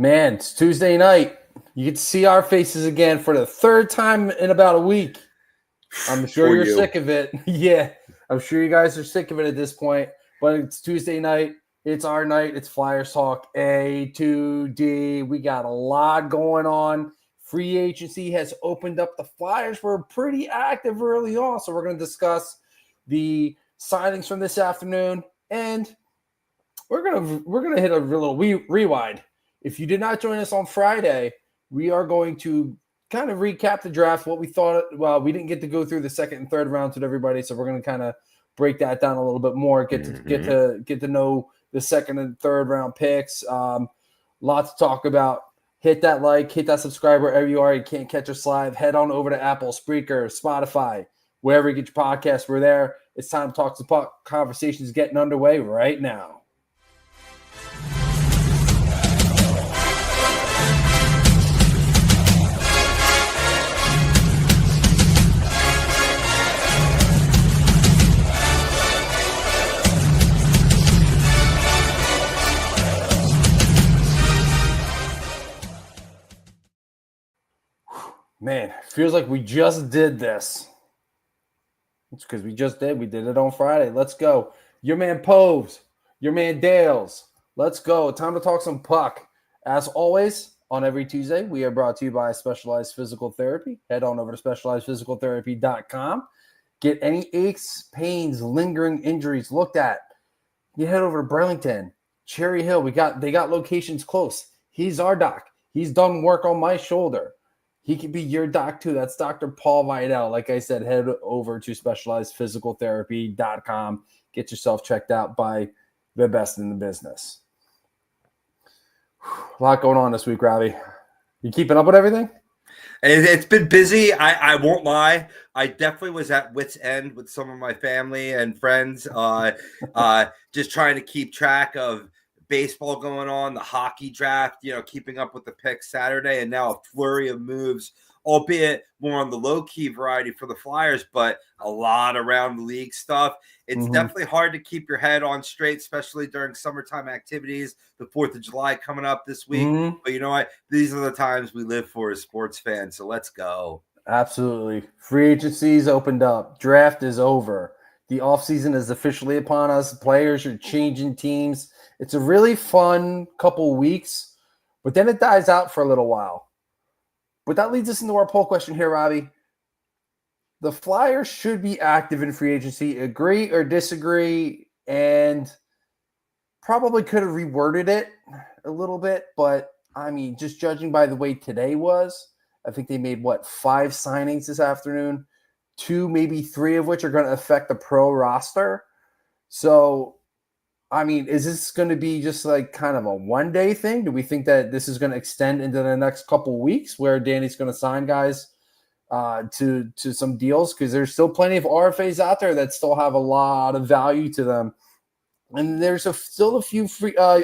Man, it's Tuesday night. You get to see our faces again for the third time in about a week. I'm sure you're sick of it. Yeah, I'm sure you guys are sick of it at this point. But it's Tuesday night. It's our night. It's Flyers Talk A to D. We got a lot going on. Free agency has opened up. The Flyers were pretty active early on. So we're going to discuss the signings from this afternoon. And we're gonna hit a little rewind. If you did not join us on Friday, we are going to kind of recap the draft, what we thought. Well, we didn't get to go through the second and third rounds with everybody, so we're going to kind of break that down a little bit more. Get to know the second and third round picks. Lots to talk about. Hit that like, hit that subscribe wherever you are. You can't catch us live. Head on over to Apple, Spreaker, Spotify, wherever you get your podcasts. We're there. It's time to talk to puck. Conversations getting underway right now. Man, feels like we just did this. It's because we just did. We did it on Friday. Let's go. Your man Poves, your man Dales. Let's go. Time to talk some puck. As always, on every Tuesday, we are brought to you by Specialized Physical Therapy. Head on over to specializedphysicaltherapy.com. Get any aches, pains, lingering injuries looked at. You head over to Burlington, Cherry Hill. They got locations close. He's our doc. He's done work on my shoulder. He could be your doc too. That's Dr. Paul Vidal. Like I said, head over to specializedphysicaltherapy.com. Get yourself checked out by the best in the business. A lot going on this week, Robbie. You keeping up with everything? It's been busy. I won't lie. I definitely was at wit's end with some of my family and friends, just trying to keep track of baseball going on, the hockey draft, keeping up with the picks Saturday, and now a flurry of moves, albeit more on the low-key variety for the Flyers, but a lot around the league stuff. It's definitely hard to keep your head on straight, especially during summertime activities, the 4th of July coming up this week. But you know what? These are the times we live for as sports fans, so let's go. Absolutely. Free agency's opened up. Draft is over. The offseason is officially upon us. Players are changing teams. It's a really fun couple weeks, but then it dies out for a little while. But that leads us into our poll question here, Robbie. The Flyers should be active in free agency. Agree or disagree? And probably could have reworded it a little bit, but I mean, just judging by the way today was, I think they made, 5 signings this afternoon, 2, maybe 3 of which are going to affect the pro roster. So, I mean, is this going to be just like kind of a one-day thing? Do we think that this is going to extend into the next couple of weeks where Danny's going to sign guys to some deals? Because there's still plenty of RFAs out there that still have a lot of value to them. And there's still a few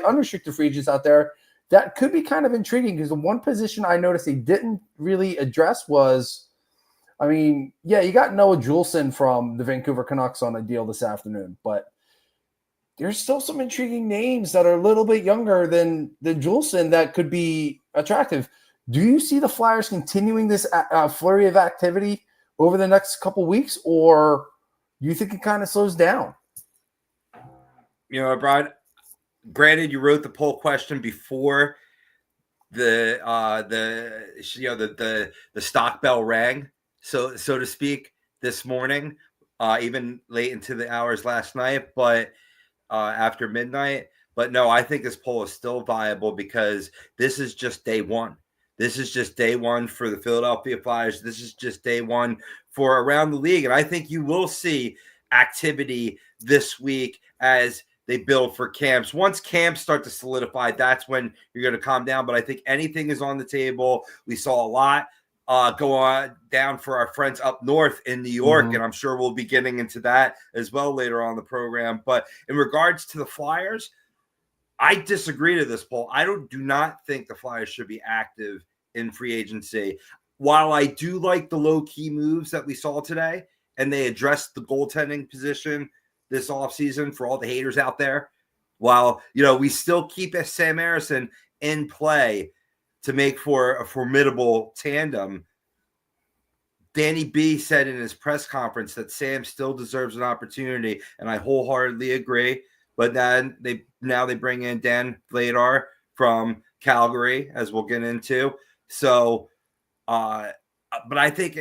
unrestricted free agents out there that could be kind of intriguing, because the one position I noticed they didn't really address was, I mean, yeah, you got Noah Juleson from the Vancouver Canucks on a deal this afternoon, but there's still some intriguing names that are a little bit younger than Juleson that could be attractive. Do you see the Flyers continuing this flurry of activity over the next couple weeks, or do you think it kind of slows down? Brian, granted, you wrote the poll question before the stock bell rang, so to speak, this morning, even late into the hours last night, but after midnight. But no, I think this poll is still viable because this is just day one. This is just day one for the Philadelphia Flyers. This is just day one for around the league. And I think you will see activity this week as they build for camps. Once camps start to solidify, that's when you're going to calm down. But I think anything is on the table. We saw a lot go on down for our friends up north in New York, and I'm sure we'll be getting into that as well later on in the program. But in regards to the Flyers, I disagree to this poll. I do not think the Flyers should be active in free agency. While I do like the low-key moves that we saw today, and they addressed the goaltending position this offseason for all the haters out there, while, we still keep Sam Harrison in play to make for a formidable tandem. Danny B said in his press conference that Sam still deserves an opportunity, and I wholeheartedly agree. But then they bring in Dan Vladar from Calgary, as we'll get into. So, but I think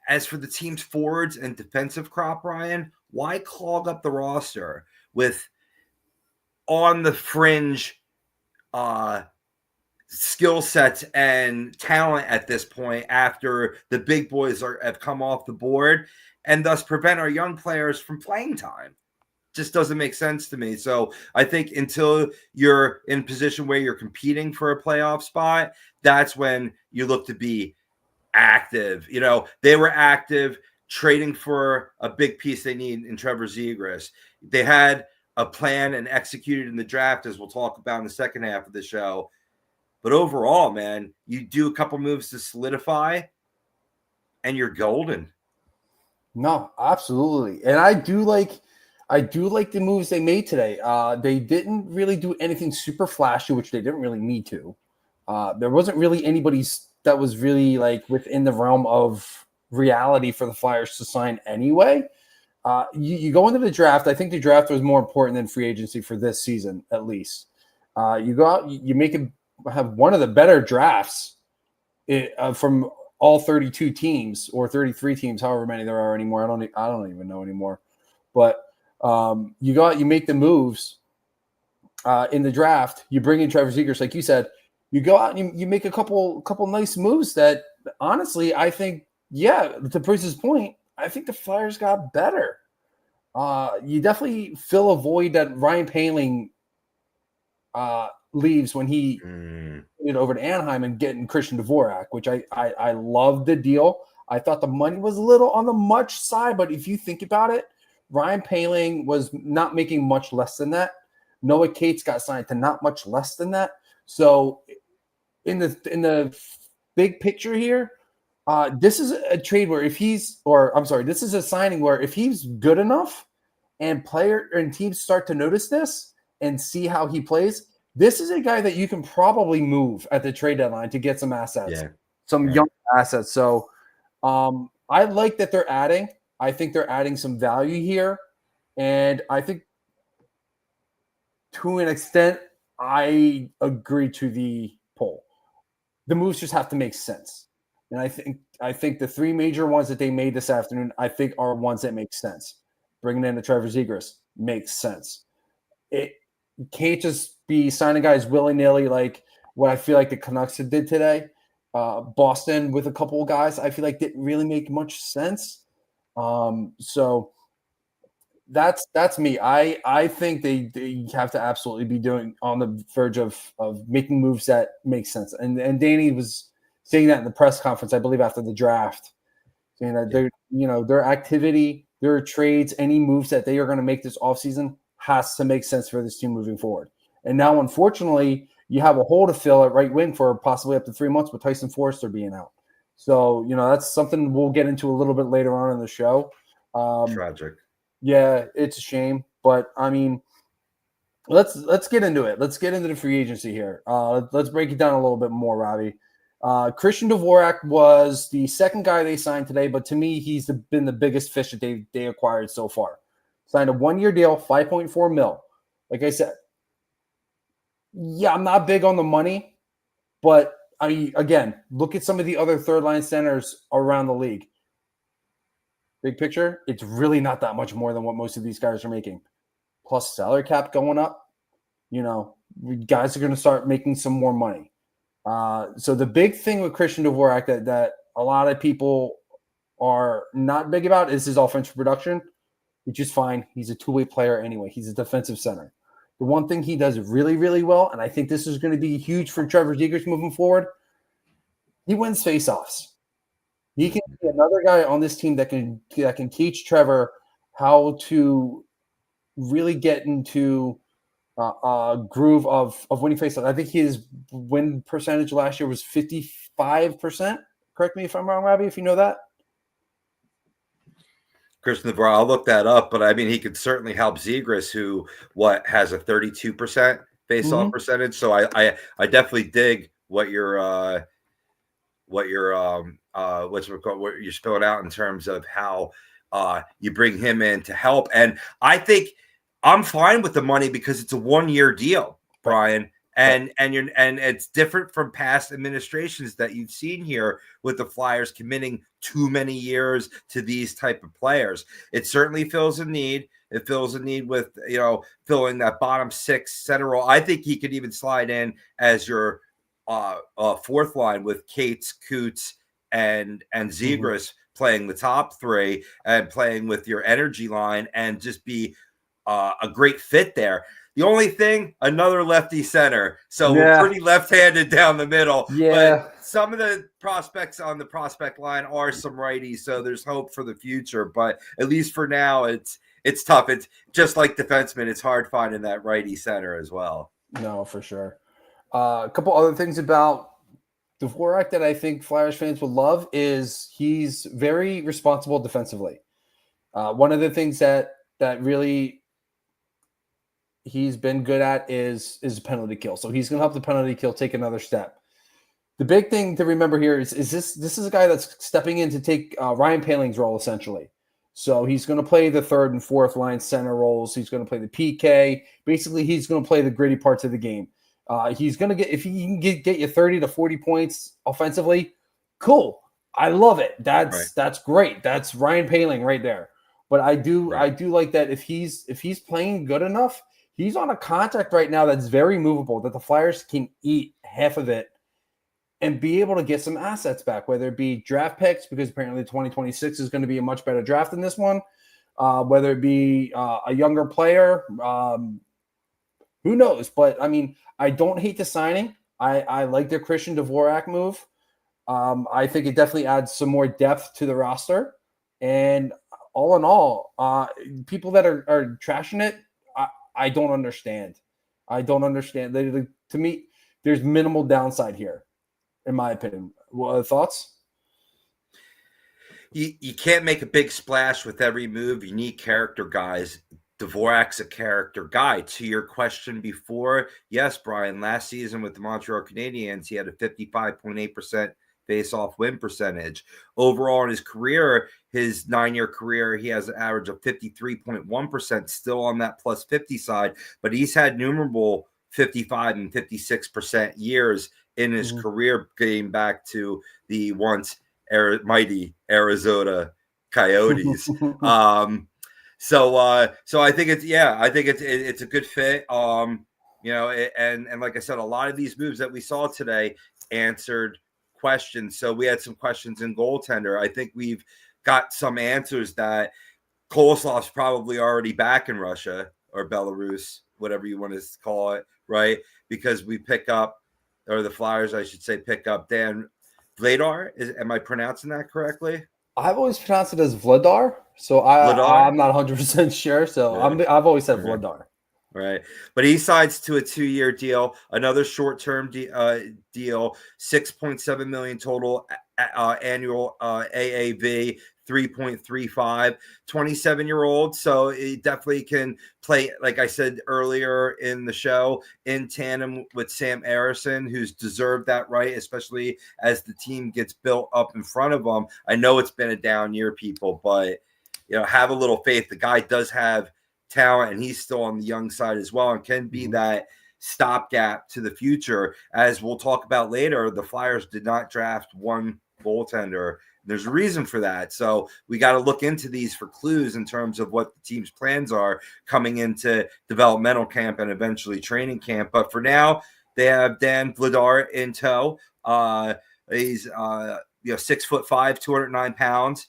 as for the team's forwards and defensive crop, Ryan, why clog up the roster with on the fringe skill sets and talent at this point after the big boys have come off the board, and thus prevent our young players from playing time? Just doesn't make sense to me. So I think until you're in a position where you're competing for a playoff spot, that's when you look to be active. You know, they were active trading for a big piece they need in Trevor Zegras. They had a plan and executed in the draft, as we'll talk about in the second half of the show. But overall, man, you do a couple moves to solidify and you're golden. No, absolutely. And I do like the moves they made today. They didn't really do anything super flashy, which they didn't really need to. There wasn't really anybody that was really like within the realm of reality for the Flyers to sign anyway. You go into the draft. I think the draft was more important than free agency for this season, at least. You go out, you make it have one of the better drafts from all 32 teams or 33 teams, however many there are anymore. I don't even know anymore. But you go out, you make the moves in the draft. You bring in Trevor Zegras, like you said. You go out and you make a couple nice moves that, honestly, I think, to Bruce's point, I think the Flyers got better. You definitely fill a void that Ryan Poehling leaves when he over to Anaheim and getting Christian Dvorak, which I loved the deal. I thought the money was a little on the much side, but if you think about it, Ryan Poehling was not making much less than that. Noah Cates got signed to not much less than that. So in the big picture here, this is a trade where this is a signing where if he's good enough and player and teams start to notice this and see how he plays, this is a guy that you can probably move at the trade deadline to get some assets, young assets. So I like that they're adding. I think they're adding some value here. And I think to an extent, I agree to the poll. The moves just have to make sense. And I think the three major ones that they made this afternoon, I think are ones that make sense. Bringing in the Trevor Zegras makes sense. It can't just be signing guys willy-nilly like what I feel like the Canucks did today. Boston with a couple of guys, I feel like didn't really make much sense. So that's me. I think they have to absolutely be doing on the verge of making moves that make sense. And Danny was saying that in the press conference, I believe, after the draft, saying that their activity, their trades, any moves that they are going to make this offseason has to make sense for this team moving forward. And now, unfortunately, you have a hole to fill at right wing for possibly up to 3 months with Tyson Forster being out. So, that's something we'll get into a little bit later on in the show. Tragic. Yeah, it's a shame. But, I mean, let's get into it. Let's get into the free agency here. Let's break it down a little bit more, Robbie. Christian Dvorak was the second guy they signed today, but to me, he's been the biggest fish that they acquired so far. Signed a 1-year deal, $5.4 million. Like I said, I'm not big on the money, but I mean, again, look at some of the other third-line centers around the league. Big picture, it's really not that much more than what most of these guys are making. Plus salary cap going up, guys are going to start making some more money. So the big thing with Christian Dvorak that a lot of people are not big about is his offensive production, which is fine. He's a two-way player anyway. He's a defensive center. The one thing he does really, really well, and I think this is going to be huge for Trevor Zegras moving forward, he wins faceoffs. He can be another guy on this team that can teach Trevor how to really get into groove of winning faceoffs. I think his win percentage last year was 55%. Correct me if I'm wrong, Robbie, if you know that. Christian Dvorak, I'll look that up, but I mean, he could certainly help Zegras, who has a 32% face-off percentage. So I definitely dig what you're what you're spilling out in terms of how you bring him in to help. And I think I'm fine with the money because it's a 1-year deal, Brian. And it's different from past administrations that you've seen here with the Flyers committing too many years to these type of players. It certainly fills a need. It fills a need with, filling that bottom 6 center role. I think he could even slide in as your fourth line with Cates, Coots, and Zegras playing the top 3 and playing with your energy line and just be a great fit there. The only thing, another lefty center. So we're pretty left-handed down the middle. Yeah. But some of the prospects on the prospect line are some righties, so there's hope for the future. But at least for now, it's tough. It's just like defensemen. It's hard finding that righty center as well. No, for sure. A couple other things about Dvorak that I think Flyers fans will love is he's very responsible defensively. One of the things that really he's been good at is penalty kill. So he's going to help the penalty kill take another step. The big thing to remember here is this is a guy that's stepping in to take Ryan Poehling's role, essentially. So he's going to play the 3rd and 4th line center roles. He's going to play the PK. Basically, he's going to play the gritty parts of the game. He's going to get, if he can get you 30 to 40 points offensively, cool. I love it. That's great. That's Ryan Poehling right there. But I do like that if he's playing good enough, he's on a contract right now that's very movable, that the Flyers can eat half of it and be able to get some assets back, whether it be draft picks, because apparently 2026 is going to be a much better draft than this one, whether it be a younger player, who knows? But, I mean, I don't hate the signing. I like the Christian Dvorak move. I think it definitely adds some more depth to the roster. And all in all, people that are trashing it, I don't understand. To me, there's minimal downside here, in my opinion. Thoughts? You can't make a big splash with every move. You need character guys. Dvorak's a character guy. To your question before, yes, Brian, last season with the Montreal Canadiens, he had a 55.8% face-off win percentage. Overall in his career, his 9-year career, he has an average of 53.1%, still on that plus 50 side, but he's had numerable 55 and 56% years in his career, getting back to the once mighty Arizona Coyotes. So I think it's a good fit. And like I said, a lot of these moves that we saw today answered questions. So we had some questions in goaltender. I think we've got some answers that Kolosov's probably already back in Russia or Belarus, whatever you want to call it, right? Because we pick up, or the Flyers, I should say, pick up Dan Vladar. Am I pronouncing that correctly? I've always pronounced it as Vladar, so I'm not 100% sure. So yeah. I've always said Vladar. Right. But he signs to a 2-year deal, another short-term deal, $6.7 million total annual AAV, 3.35, 27-year-old. So he definitely can play, like I said earlier in the show, in tandem with Sam Ersson, who's deserved that right, especially as the team gets built up in front of him. I know it's been a down year, people, but have a little faith. The guy does have talent, and he's still on the young side as well, and can be that stopgap to the future. As we'll talk about later, the Flyers did not draft one goaltender. There's a reason for that. So we got to look into these for clues in terms of what the team's plans are coming into developmental camp and eventually training camp. But for now, they have Dan Vladar in tow. He's 6'5", 209 pounds.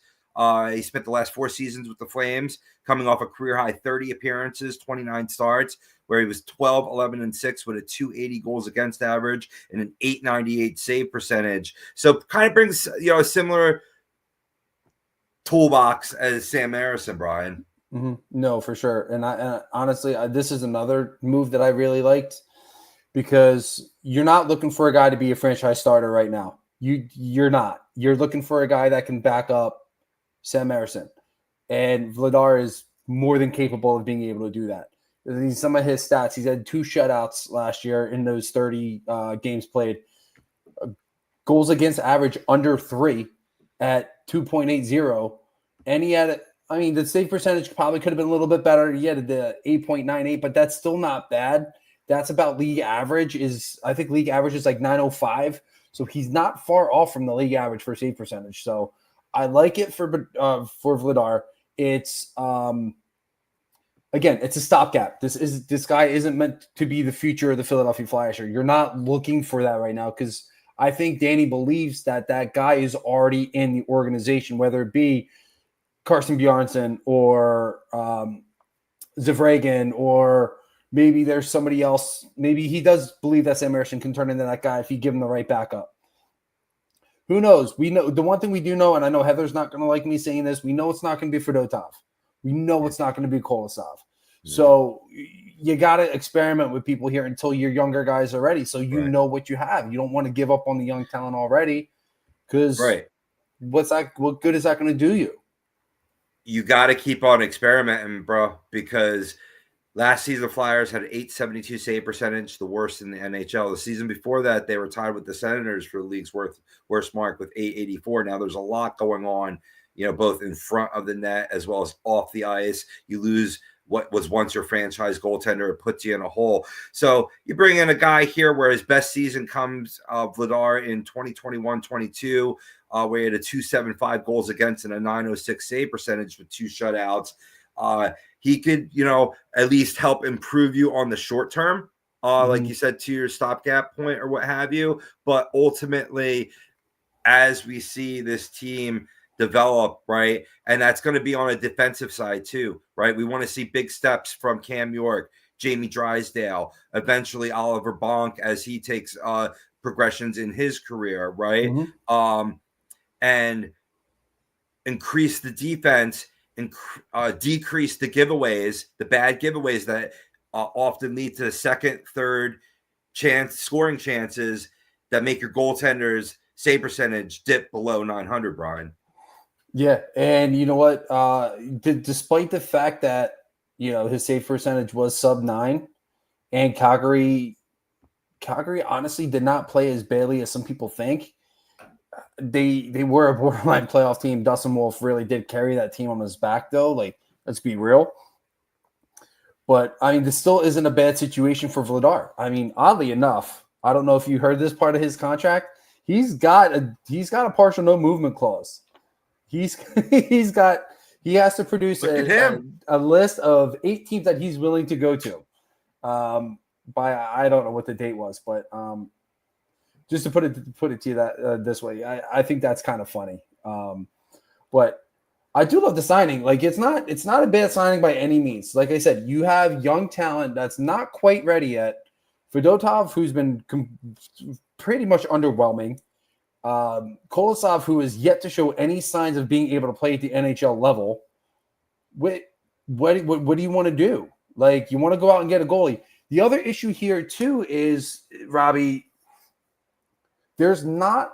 He spent the last 4 seasons with the Flames, coming off a career-high 30 appearances, 29 starts, where he was 12, 11, and 6 with a 280 goals against average and an 898 save percentage. So kind of brings a similar toolbox as Sam Ersson, Brian. No, for sure. And honestly, this is another move that I really liked, because you're not looking for a guy to be a franchise starter right now. You're not. You're looking for a guy that can back up Sam Ersson. And Vladar is more than capable of being able to do that. some of his stats. He's had 2 shutouts last year in those 30 games played. Goals against average under 3 at 2.80. And he had, I mean, the save percentage probably could have been a little bit better. He had the 8.98, but that's still not bad. That's about league average. I think league average is like 905. So he's not far off from the league average for save percentage. So I like it for Vladar. It's again, it's a stopgap. This guy isn't meant to be the future of the Philadelphia Flyers. You're not looking for that right now because I think Danny believes that guy is already in the organization, whether it be Carson Bjarnason or Zavragan, or maybe there's somebody else. Maybe he does believe that Sam Emerson can turn into that guy if you give him the right backup. Who knows? We know the one thing we do know, and I know Heather's not going to like me saying this. We know it's not going to be Fedotov. We know it's not going to be Kolosov. So you got to experiment with people here until your younger guys are ready. So you know what you have. You don't want to give up on the young talent already because what good is that going to do you? You got to keep on experimenting, bro, because last season the Flyers had 872 save percentage, the worst in the NHL. The season before that, they were tied with the Senators for the league's worst mark with 884. Now there's a lot going on, both in front of the net as well as off the ice. You lose what was once your franchise goaltender, it puts you in a hole. So you bring in a guy here where his best season comes, Vladar, in 2021-22, where he had a 275 goals against and a 906 save percentage with 2 shutouts. He could, at least help improve you on the short term, like you said, to your stopgap point or what have you. But ultimately, as we see this team develop, right, and that's going to be on a defensive side too, right? We want to see big steps from Cam York, Jamie Drysdale, eventually Oliver Bonk as he takes progressions in his career, right? And increase the defense and decrease the giveaways, the bad giveaways that often lead to second, third scoring chances that make your goaltenders save percentage dip below 900, Brian. Yeah, and you know what? Despite the fact that his save percentage was sub 9, and Calgary honestly did not play as badly as some people think. They were a borderline playoff team. Dustin Wolf really did carry that team on his back, though. Like, let's be real. But I mean, this still isn't a bad situation for Vladar. I mean, oddly enough, I don't know if you heard this part of his contract. He's got a partial no movement clause. He has to produce a list of 8 teams that he's willing to go to. By I don't know what the date was, but just to put it to you that this way, I think that's kind of funny. But I do love the signing. Like, it's not a bad signing by any means. Like I said, you have young talent that's not quite ready yet. Fedotov, who's been pretty much underwhelming. Kolosov, who is yet to show any signs of being able to play at the NHL level. What do you want to do? Like, you want to go out and get a goalie. The other issue here too is, Robbie, there's not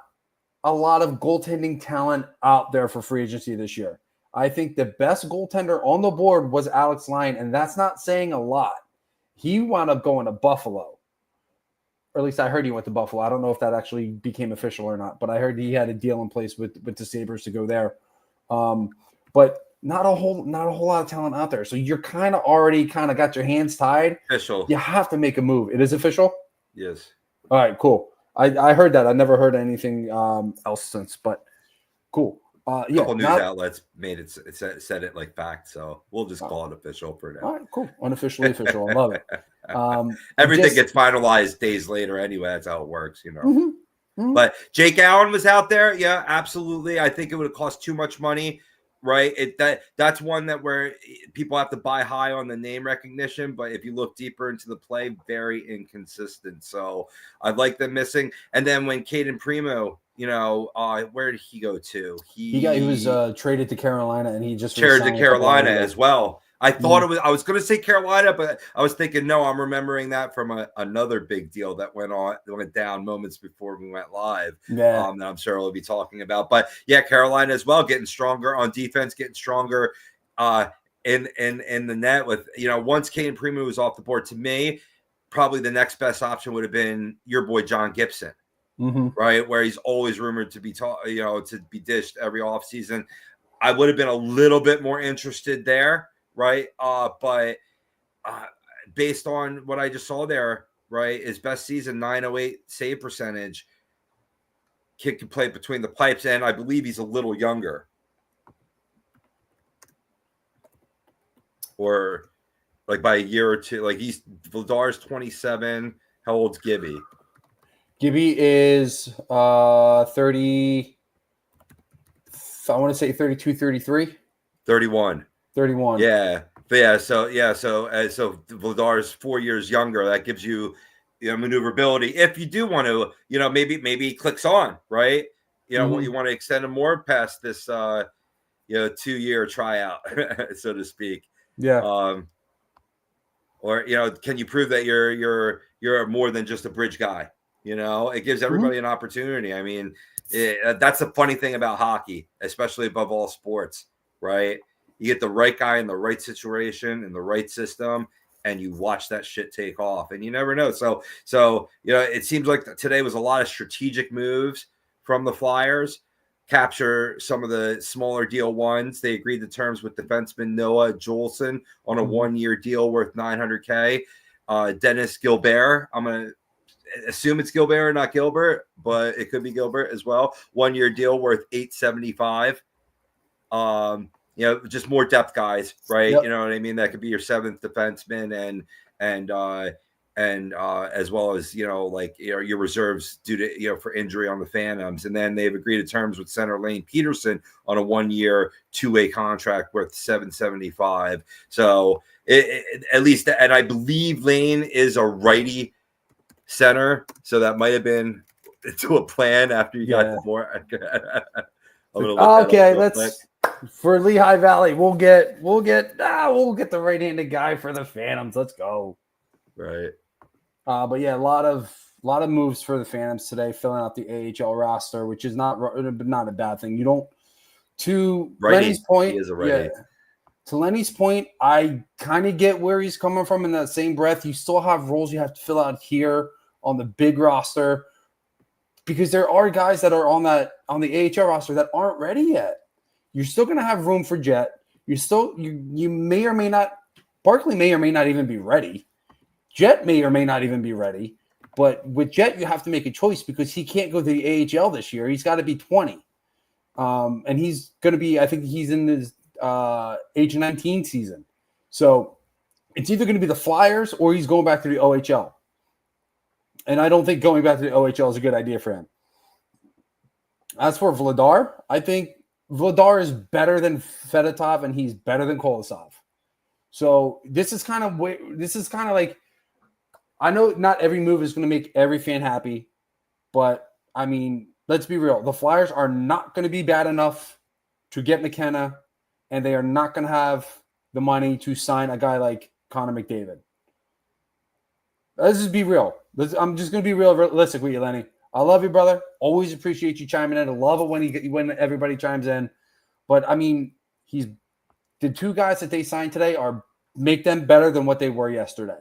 a lot of goaltending talent out there for free agency this year. I think the best goaltender on the board was Alex Lyon, and that's not saying a lot. He wound up going to Buffalo. Or at least I heard he went to Buffalo. I don't know if that actually became official or not, but I heard he had a deal in place with the Sabres to go there. But not a whole lot of talent out there. So you're already got your hands tied. Official. You have to make a move. It is official? Yes. All right, cool. I heard that. I never heard anything else since, but cool. A couple news outlets made it said it like fact, so we'll just call it official for now. All right, cool. Unofficially official. I love it. Everything gets finalized days later anyway. That's how it works, But Jake Allen was out there. Yeah, absolutely. I think it would have cost too much money, right? That's one that where people have to buy high on the name recognition, but if you look deeper into the play, very inconsistent. So I like them missing. And then when Caden Primo, where did he go to? He was traded to Carolina, and he just traded to Carolina as well. I thought I was going to say Carolina, but I was thinking, no, I'm remembering that from another big deal that went down moments before we went live. Yeah. That I'm sure we'll be talking about. But yeah, Carolina as well, getting stronger on defense, getting stronger in the net with, once Kane Primo was off the board, to me, probably the next best option would have been your boy John Gibson, right? Where he's always rumored to be to be dished every offseason. I would have been a little bit more interested there, right? But based on what I just saw there, right, his best season, 908 save percentage. Kid can play between the pipes, and I believe he's a little younger. Or like by a year or two. Like Vladar's 27. How old's Gibby? Gibby is 30. I want to say 32, 33. 31. 31. Yeah. So Vladar's 4 years younger. That gives you maneuverability. If you do want to, maybe he clicks on, right? What you want to extend him more past this 2-year tryout, so to speak. Yeah. Or can you prove that you're more than just a bridge guy? It gives everybody an opportunity. I mean, that's the funny thing about hockey, especially above all sports, right? You get the right guy in the right situation in the right system, and you watch that shit take off, and you never know. So it seems like today was a lot of strategic moves from the Flyers. Capture some of the smaller deal ones. They agreed to terms with defenseman Noah Juleson on a 1-year deal worth $900K. Dennis Gilbert, I'm going to assume it's Gilbert, not Gilbert, but it could be Gilbert as well. 1-year deal worth $875. Just more depth guys, right? Yep. You know what I mean? That could be your 7th defenseman and as well as your reserves due to for injury on the Phantoms. And then they've agreed to terms with center Lane Peterson on a 1-year 2-way contract worth $775. So at least, and I believe Lane is a righty center, so that might have been to a plan after you got more. Okay, let's for Lehigh Valley. We'll get the right-handed guy for the Phantoms. Let's go. Right. But yeah, a lot of moves for the Phantoms today, filling out the AHL roster, which is not a bad thing. You don't. To Lenny's point, he is a righty. To Lenny's point, I kind of get where he's coming from. In that same breath, you still have roles you have to fill out here on the big roster, because there are guys that are on the AHL roster that aren't ready yet. You're still going to have room for Jet. You may or may not. Barkley may or may not even be ready. Jet may or may not even be ready, but with Jet, you have to make a choice because he can't go to the AHL this year. He's got to be 20. And he's going to be, I think he's in his age 19 season. So it's either going to be the Flyers or he's going back to the OHL. And I don't think going back to the OHL is a good idea for him. As for Vladar, I think Vladar is better than Fedotov and he's better than Kolosov. So this is kind of like, I know not every move is going to make every fan happy, but I mean, let's be real. The Flyers are not going to be bad enough to get McKenna, and they are not going to have the money to sign a guy like Connor McDavid. Let's just be real. I'm just going to be realistic with you, Lenny. I love you, brother. Always appreciate you chiming in. I love it when everybody chimes in. But, I mean, the 2 guys that they signed today make them better than what they were yesterday.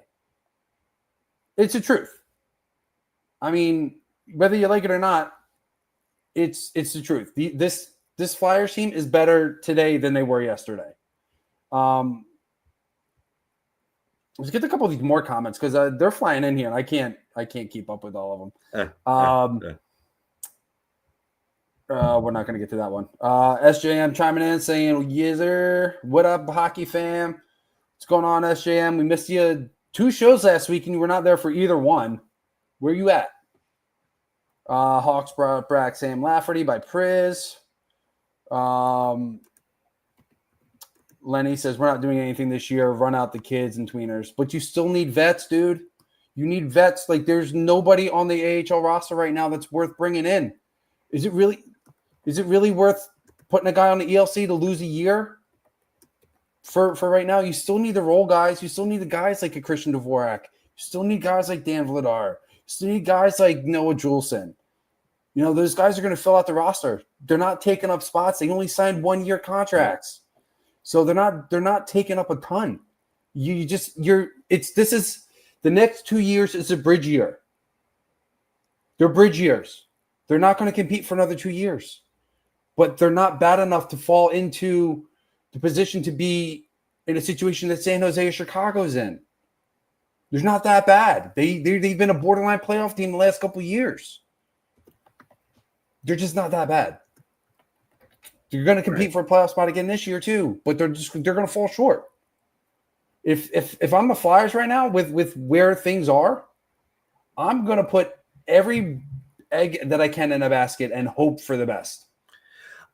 It's the truth. I mean, whether you like it or not, it's the truth. This Flyers team is better today than they were yesterday. Let's get a couple of these more comments because they're flying in here and I can't keep up with all of them. We're not going to get to that one. SJM chiming in saying, "Yizzer, what up, hockey fam? What's going on, SJM? We missed you 2 shows last week and you were not there for either one. Where you at?" Hawks Brack Sam Lafferty by Priz. Lenny says, "We're not doing anything this year. Run out the kids and tweeners." But you still need vets, dude. You need vets. Like, there's nobody on the AHL roster right now that's worth bringing in. Is it really worth putting a guy on the ELC to lose a year? For right now, you still need the role guys. You still need the guys like a Christian Dvorak. You still need guys like Dan Vladar. You still need guys like Noah Juleson. Those guys are going to fill out the roster. They're not taking up spots. They only signed 1-year contracts. So they're not taking up a ton. The next 2 years is a bridge year. They're bridge years. They're not going to compete for another 2 years. But they're not bad enough to fall into the position to be in a situation that San Jose or Chicago's in. They're not that bad. They've been a borderline playoff team the last couple of years. They're just not that bad. They're going to compete for a playoff spot again this year too, but they're going to fall short. If I'm the Flyers right now with where things are, I'm going to put every egg that I can in a basket and hope for the best.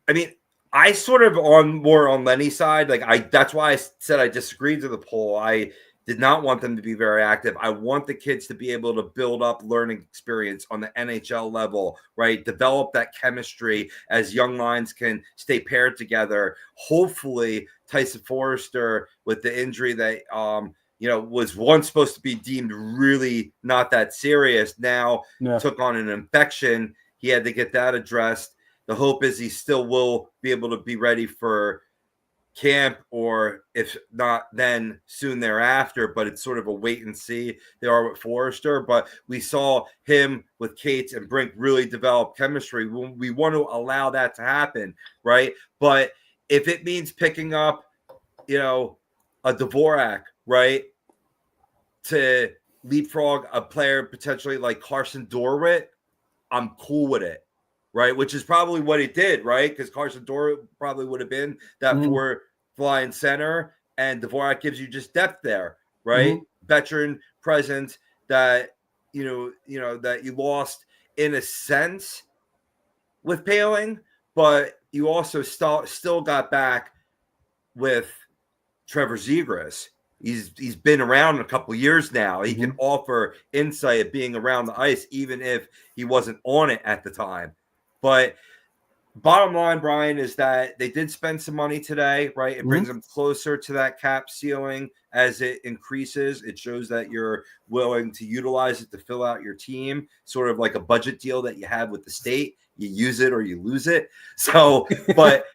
I mean, I sort of more on Lenny's side. That's why I said I disagreed to the poll. I did not want them to be very active. I want the kids to be able to build up learning experience on the NHL level, right? Develop that chemistry as young lines can stay paired together. Hopefully, Tyson Forrester, with the injury that was once supposed to be deemed really not that serious, now took on an infection. He had to get that addressed. The hope is he still will be able to be ready for camp, or if not, then soon thereafter. But it's sort of a wait and see. They are with Forrester, but we saw him with Cates and Brink really develop chemistry. We want to allow that to happen, right? But if it means picking up, a Dvorak, right, to leapfrog a player potentially like Carson Dorwit, I'm cool with it. Right, which is probably what he did, right? Because Carson Dorwit probably would have been that four flying center, and Dvorak gives you just depth there, right? Veteran presence that that you lost in a sense with Paling, but you also still got back with Trevor Zegras. He's been around a couple of years now. He can offer insight of being around the ice, even if he wasn't on it at the time. But bottom line, Brian, is that they did spend some money today, right? It brings them closer to that cap ceiling as it increases. It shows that you're willing to utilize it to fill out your team, sort of like a budget deal that you have with the state. You use it or you lose it. So, but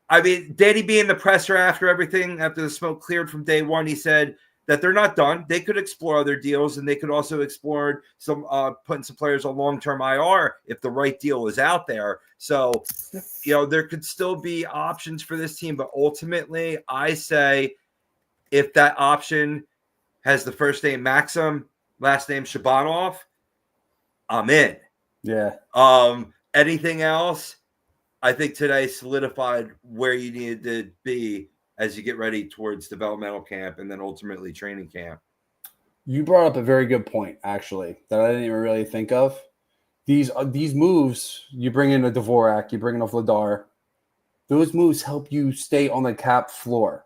I mean, Danny B in the presser after the smoke cleared from day one, he said that they're not done. They could explore other deals, and they could also explore some putting some players on long-term IR if the right deal is out there. So, there could still be options for this team, but ultimately, I say if that option has the first name Maxim, last name Shabanov, I'm in. Yeah. Anything else? I think today solidified where you needed to be as you get ready towards developmental camp and then ultimately training camp. You brought up a very good point, actually, that I didn't even really think of. These moves, you bring in a Dvorak, you bring in a Vladar, those moves help you stay on the cap floor.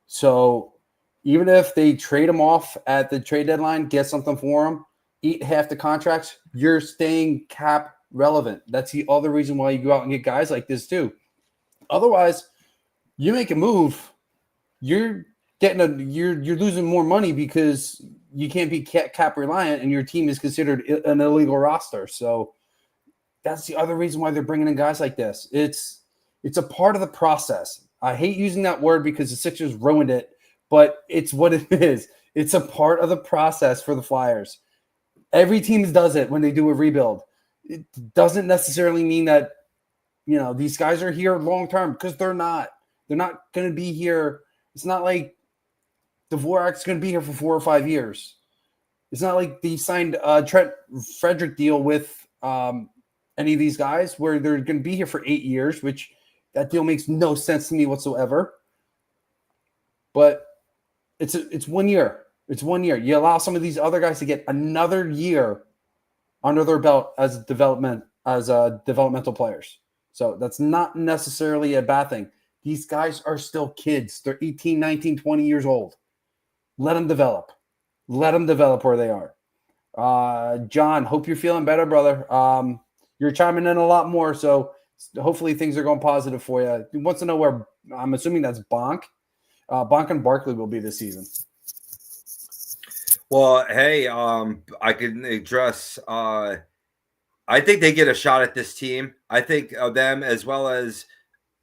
So even if they trade them off at the trade deadline, get something for them, eat half the contracts, you're staying cap relevant. That's the other reason why you go out and get guys like this too. Otherwise, you make a move, you're losing more money because you can't be cap reliant, and your team is considered an illegal roster. So that's the other reason why they're bringing in guys like this. It's a part of the process. I hate using that word because the Sixers ruined it, but it's what it is. It's a part of the process for the Flyers. Every team does it when they do a rebuild. It doesn't necessarily mean that, these guys are here long-term, because they're not. They're not going to be here. It's not like Dvorak's going to be here for 4 or 5 years. It's not like they signed a Trent Frederick deal with any of these guys where they're going to be here for 8 years, which that deal makes no sense to me whatsoever. But it's 1 year. It's 1 year. You allow some of these other guys to get another year under their belt as developmental players. So that's not necessarily a bad thing. These guys are still kids. They're 18, 19, 20 years old. Let them develop. Let them develop where they are. John, hope you're feeling better, brother. You're chiming in a lot more, so hopefully things are going positive for you. He wants to know where, I'm assuming that's Bonk. Bonk and Barkley will be this season. Well, hey, I can address. I think they get a shot at this team. I think them, as well as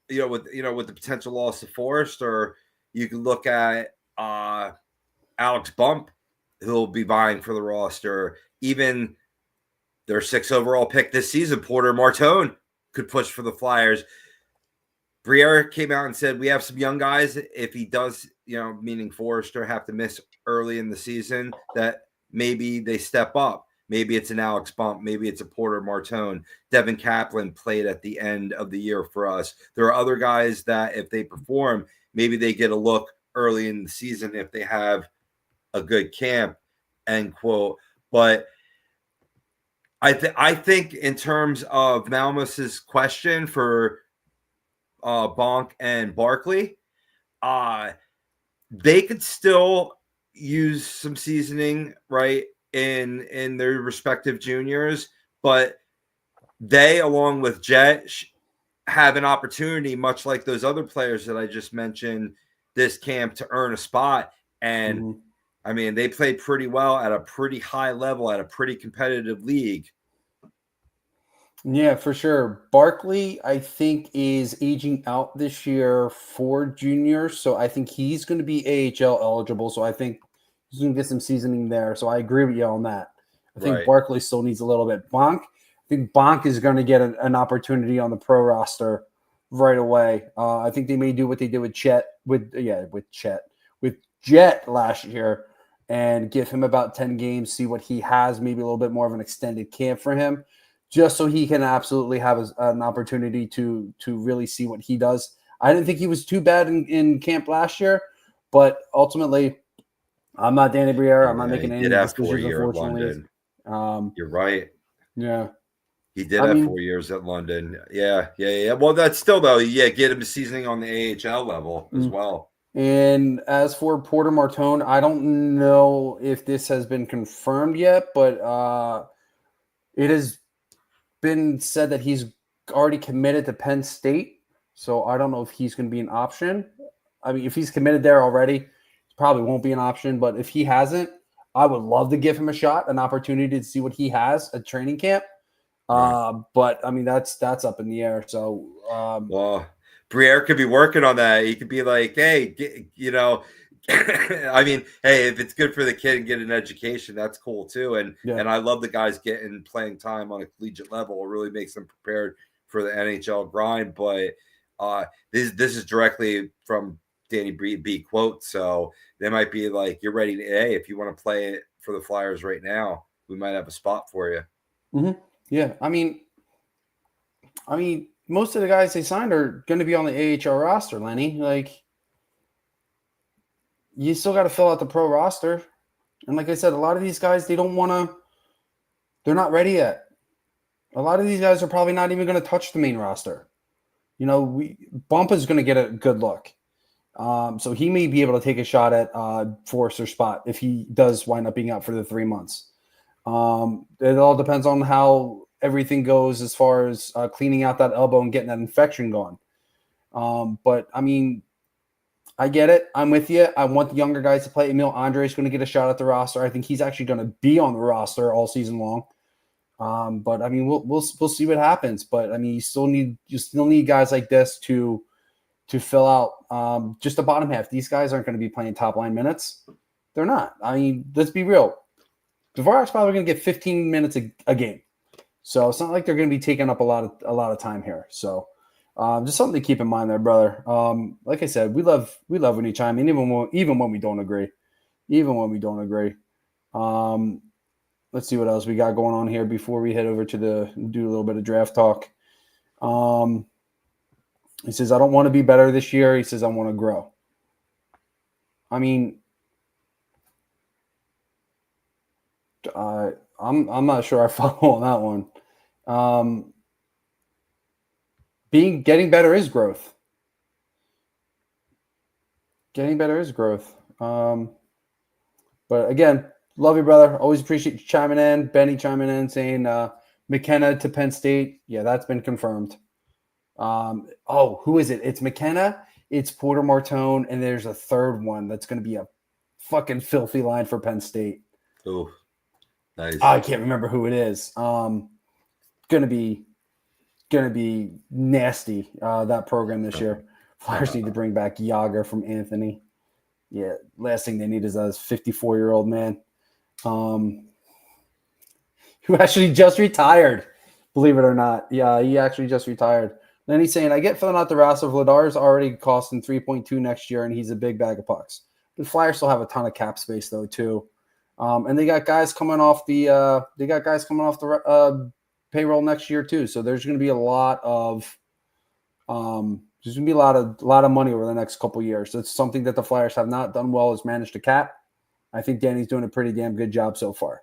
with the potential loss of Forrest, or you can look at Alex Bump, who'll be vying for the roster. Even their 6th overall pick this season, Porter Martone, could push for the Flyers. Briere came out and said, we have some young guys. If he does, meaning Forrester, have to miss early in the season, that maybe they step up. Maybe it's an Alex Bump. Maybe it's a Porter Martone. Devin Kaplan played at the end of the year for us. There are other guys that if they perform, maybe they get a look early in the season if they have a good camp, end quote. But I think in terms of Malmus's question for Bonk and Barkley, they could still use some seasoning, right, in their respective juniors, but they, along with Jet, have an opportunity, much like those other players that I just mentioned, this camp to earn a spot. And I mean, they played pretty well at a pretty high level, at a pretty competitive league. Yeah, for sure. Barkley, I think, is aging out this year for juniors, so I think he's going to be AHL eligible. So I think he's going to get some seasoning there. So I agree with you on that. I think Barkley still needs a little bit. I think Bonk is going to get an opportunity on the pro roster right away. I think they may do what they did with Jet last year and give him about 10 games, see what he has, maybe a little bit more of an extended camp for him, just so he can absolutely have an opportunity to really see what he does. I didn't think he was too bad in camp last year, but ultimately, I'm not Danny Briere. I'm not making any decisions, unfortunately. You're right. Yeah. He did have 4 years at London. Yeah. Well, that's still, though, get him seasoning on the AHL level as well. And as for Porter Martone, I don't know if this has been confirmed yet, but it has been said that he's already committed to Penn State. So I don't know if he's going to be an option. I mean, if he's committed there already, it probably won't be an option. But if he hasn't, I would love to give him a shot, an opportunity to see what he has at training camp. Right. But I mean, that's up in the air. So, well, Briere could be working on that. He could be like, hey, I mean, hey, if it's good for the kid and get an education, that's cool too. And I love the guys getting playing time on a collegiate level. It really makes them prepared for the NHL grind. But this is directly from Danny B quote. So they might be like, you're ready to, hey, if you want to play it for the Flyers right now, we might have a spot for you. Mm-hmm. Yeah. I mean, most of the guys they signed are going to be on the AHL roster, Lenny. Like, you still got to fill out the pro roster. And like I said, a lot of these guys, they're not ready yet. A lot of these guys are probably not even going to touch the main roster. Bump is going to get a good look. So he may be able to take a shot at Forrester's spot if he does wind up being out for the 3 months. It all depends on how everything goes as far as cleaning out that elbow and getting that infection gone. But I mean, I get it. I'm with you. I want the younger guys to play. Emil Andre is going to get a shot at the roster. I think he's actually going to be on the roster all season long. But I mean, we'll see what happens. But I mean, you still need guys like this to fill out just the bottom half. These guys aren't going to be playing top line minutes. They're not. I mean, let's be real. Dvorak's probably going to get 15 minutes a game. So it's not like they're going to be taking up a lot of time here. So just something to keep in mind there, brother. Like I said, we love when you chime in, even when we don't agree. Let's see what else we got going on here before we head over to do a little bit of draft talk. He says, I don't want to be better this year. He says, I want to grow. I mean, I'm not sure I follow on that one. Getting better is growth. But again, love you, brother. Always appreciate you chiming in. Benny chiming in saying McKenna to Penn State. Yeah, that's been confirmed. Who is it? It's McKenna, it's Porter Martone, and there's a third one that's going to be a fucking filthy line for Penn State. Oh, nice. I can't remember who it is. Going to be going to be nasty, that program this year. Flyers need to bring back Yager from Anthony. Yeah, last thing they need is a 54-year-old man who actually just retired, believe it or not. Yeah, he actually just retired. Then he's saying, I get filling out the roster. Vladar's already costing 3.2 next year, and he's a big bag of pucks. The Flyers still have a ton of cap space, though, too. And they got guys coming off the payroll next year, too. So there's going to be a lot of there's going to be a lot of money over the next couple of years. It's something that the Flyers have not done well is manage the cap. I think Danny's doing a pretty damn good job so far.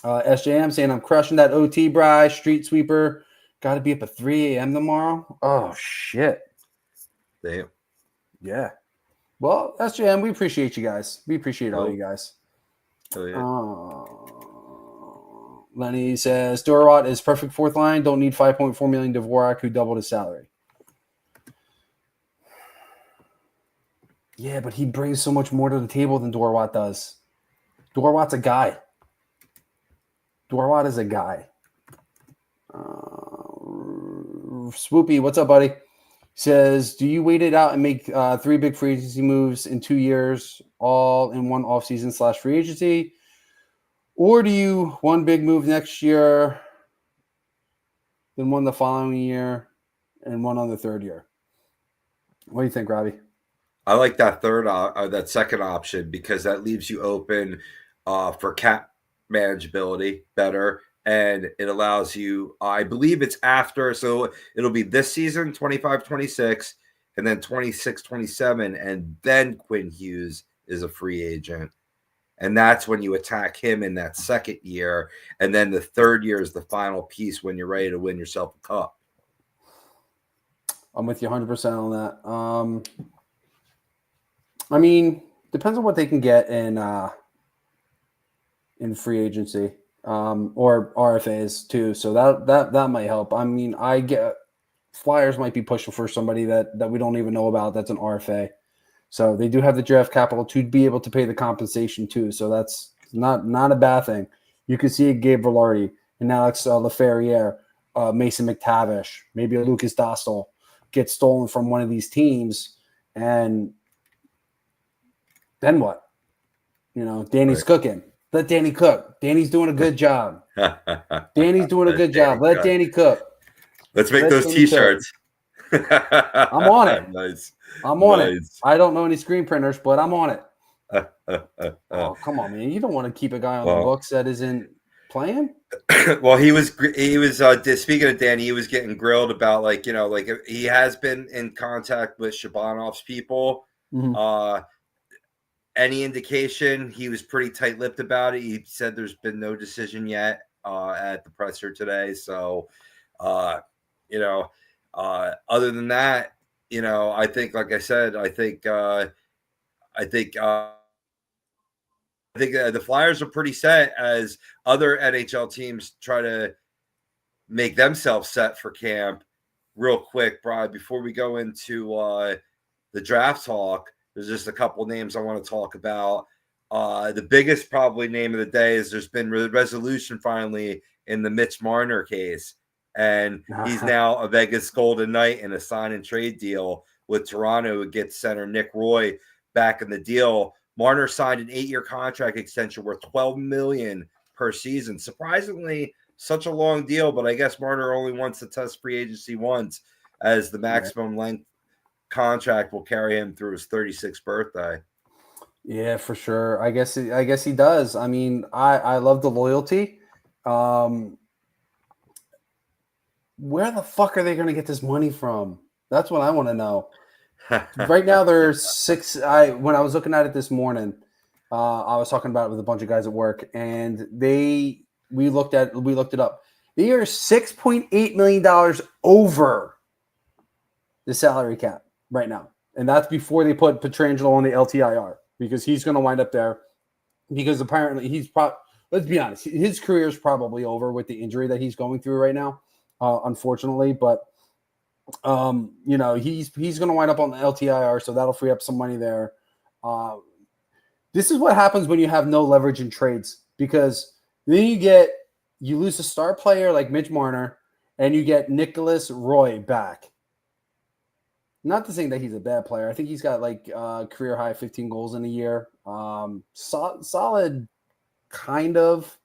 SJM saying, I'm crushing that OT, Bry, street sweeper. Got to be up at 3 a.m. tomorrow. Oh, shit. Damn. Yeah. Well, SJM, we appreciate you guys. We appreciate all you guys. Oh, yeah. Lenny says, Dorowat is perfect fourth line. Don't need $5.4 million Dvorak, who doubled his salary. Yeah, but he brings so much more to the table than Dorowat does. Dorowat's a guy. Dorowat is a guy. Swoopy, what's up, buddy? Says, do you wait it out and make 3 big free agency moves in 2 years, all in one offseason / free agency? Or do you one big move next year, then one the following year, and one on the third year? What do you think, Robbie? I like that that second option because that leaves you open for cap manageability better. And it allows you, I believe it's after, so it'll be this season, 25-26, and then 26-27, and then Quinn Hughes is a free agent. And that's when you attack him in that second year. And then the third year is the final piece when you're ready to win yourself a cup. I'm with you 100% on that. I mean, depends on what they can get in free agency. Or RFAs too, so that might help. I mean, I get Flyers might be pushing for somebody that we don't even know about that's an RFA, so they do have the draft capital to be able to pay the compensation too. So that's not a bad thing. You could see Gabe Velarde and Alex Laferriere, Mason McTavish, maybe a Lucas Dostal get stolen from one of these teams, and then what? You know, Danny's cooking. Let Danny cook. Danny's doing a good job. Danny's doing a good job. Let Danny cook. Let's make those T-shirts. I'm on it. Nice. I'm on it. I don't know any screen printers, but I'm on it. Oh, come on, man. You don't want to keep a guy on the books that isn't playing? Well, he was speaking of Danny, he was getting grilled about he has been in contact with Shabanov's people. Mm-hmm. Any indication, he was pretty tight-lipped about it. He said there's been no decision yet at the presser today. So, other than that, I think, like I said, I think the Flyers are pretty set as other NHL teams try to make themselves set for camp. Real quick, Brian, before we go into the draft talk, there's just a couple names I want to talk about. The biggest probably name of the day is there's been resolution finally in the Mitch Marner case. And he's now a Vegas Golden Knight in a sign and trade deal with Toronto who gets center Nick Roy back in the deal. Marner signed an 8-year contract extension worth $12 million per season. Surprisingly, such a long deal, but I guess Marner only wants to test free agency once, as the maximum length contract will carry him through his 36th birthday. Yeah, for sure. I guess he does. I mean, I love the loyalty. Where the fuck are they going to get this money from? That's what I want to know. Right now, there's 6. When I was looking at it this morning, I was talking about it with a bunch of guys at work, and we looked it up. They are $6.8 million over the salary cap right now, and that's before they put Pietrangelo on the LTIR, because he's going to wind up there. Because apparently let's be honest, his career is probably over with the injury that he's going through right now, unfortunately. But he's going to wind up on the LTIR, so that'll free up some money there. This is what happens when you have no leverage in trades, because then you lose a star player like Mitch Marner, and you get Nicholas Roy back. Not to say that he's a bad player. I think he's got like career high 15 goals in a year. Solid kind of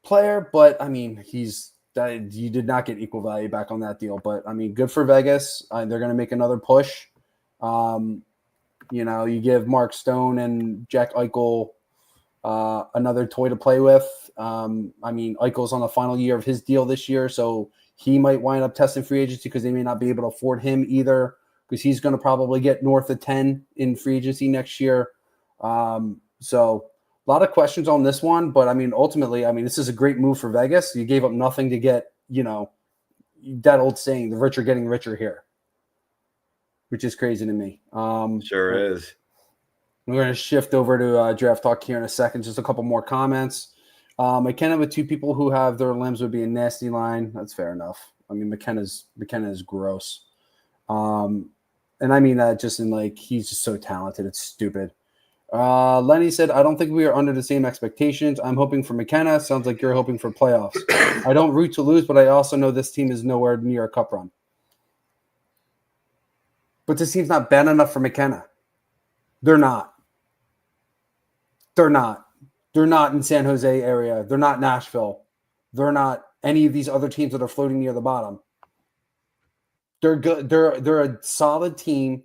player, but I mean, you did not get equal value back on that deal. But I mean, good for Vegas. They're going to make another push. You give Mark Stone and Jack Eichel another toy to play with. I mean, Eichel's on the final year of his deal this year, so he might wind up testing free agency because they may not be able to afford him either, because he's going to probably get north of 10 in free agency next year. So a lot of questions on this one, but I mean, ultimately, this is a great move for Vegas. You gave up nothing to get, that old saying, the rich are getting richer here, which is crazy to me. Sure is. We're going to shift over to draft talk here in a second. Just a couple more comments. McKenna with two people who have their limbs would be a nasty line. That's fair enough. I mean, McKenna is gross. And I mean that just in like, he's just so talented. It's stupid. Lenny said, I don't think we are under the same expectations. I'm hoping for McKenna. Sounds like you're hoping for playoffs. I don't root to lose, but I also know this team is nowhere near a cup run. But this team's not bad enough for McKenna. They're not. They're not in San Jose area. They're not Nashville. They're not any of these other teams that are floating near the bottom. They're good. They're a solid team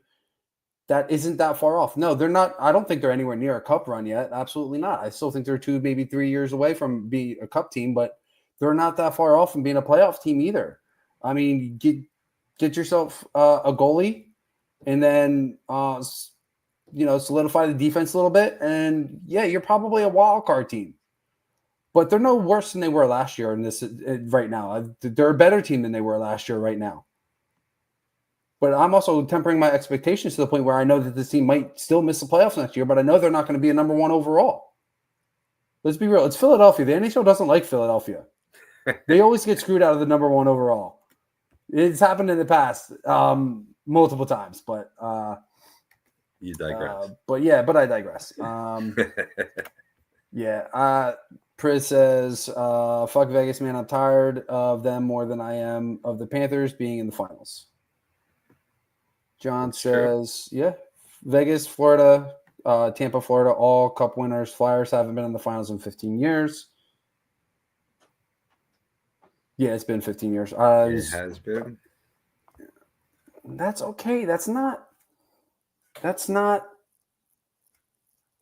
that isn't that far off. No, they're not. I don't think they're anywhere near a cup run yet. Absolutely not. I still think they're 2, maybe 3 years away from being a cup team, but they're not that far off from being a playoff team either. I mean, get yourself a goalie, and then solidify the defense a little bit, and yeah, you're probably a wild card team. But they're no worse than they were last year in this right now. They're a better team than they were last year right now. But I'm also tempering my expectations to the point where I know that this team might still miss the playoffs next year, but I know they're not going to be a number 1 overall. Let's be real. It's Philadelphia. The NHL doesn't like Philadelphia. They always get screwed out of the number 1 overall. It's happened in the past multiple times, but you digress. But I digress. Priz says, fuck Vegas, man. I'm tired of them more than I am of the Panthers being in the finals. John says, yeah, Vegas, Florida, Tampa, Florida, all cup winners. Flyers haven't been in the finals in 15 years. Yeah, it's been 15 years. It has been. That's okay. That's not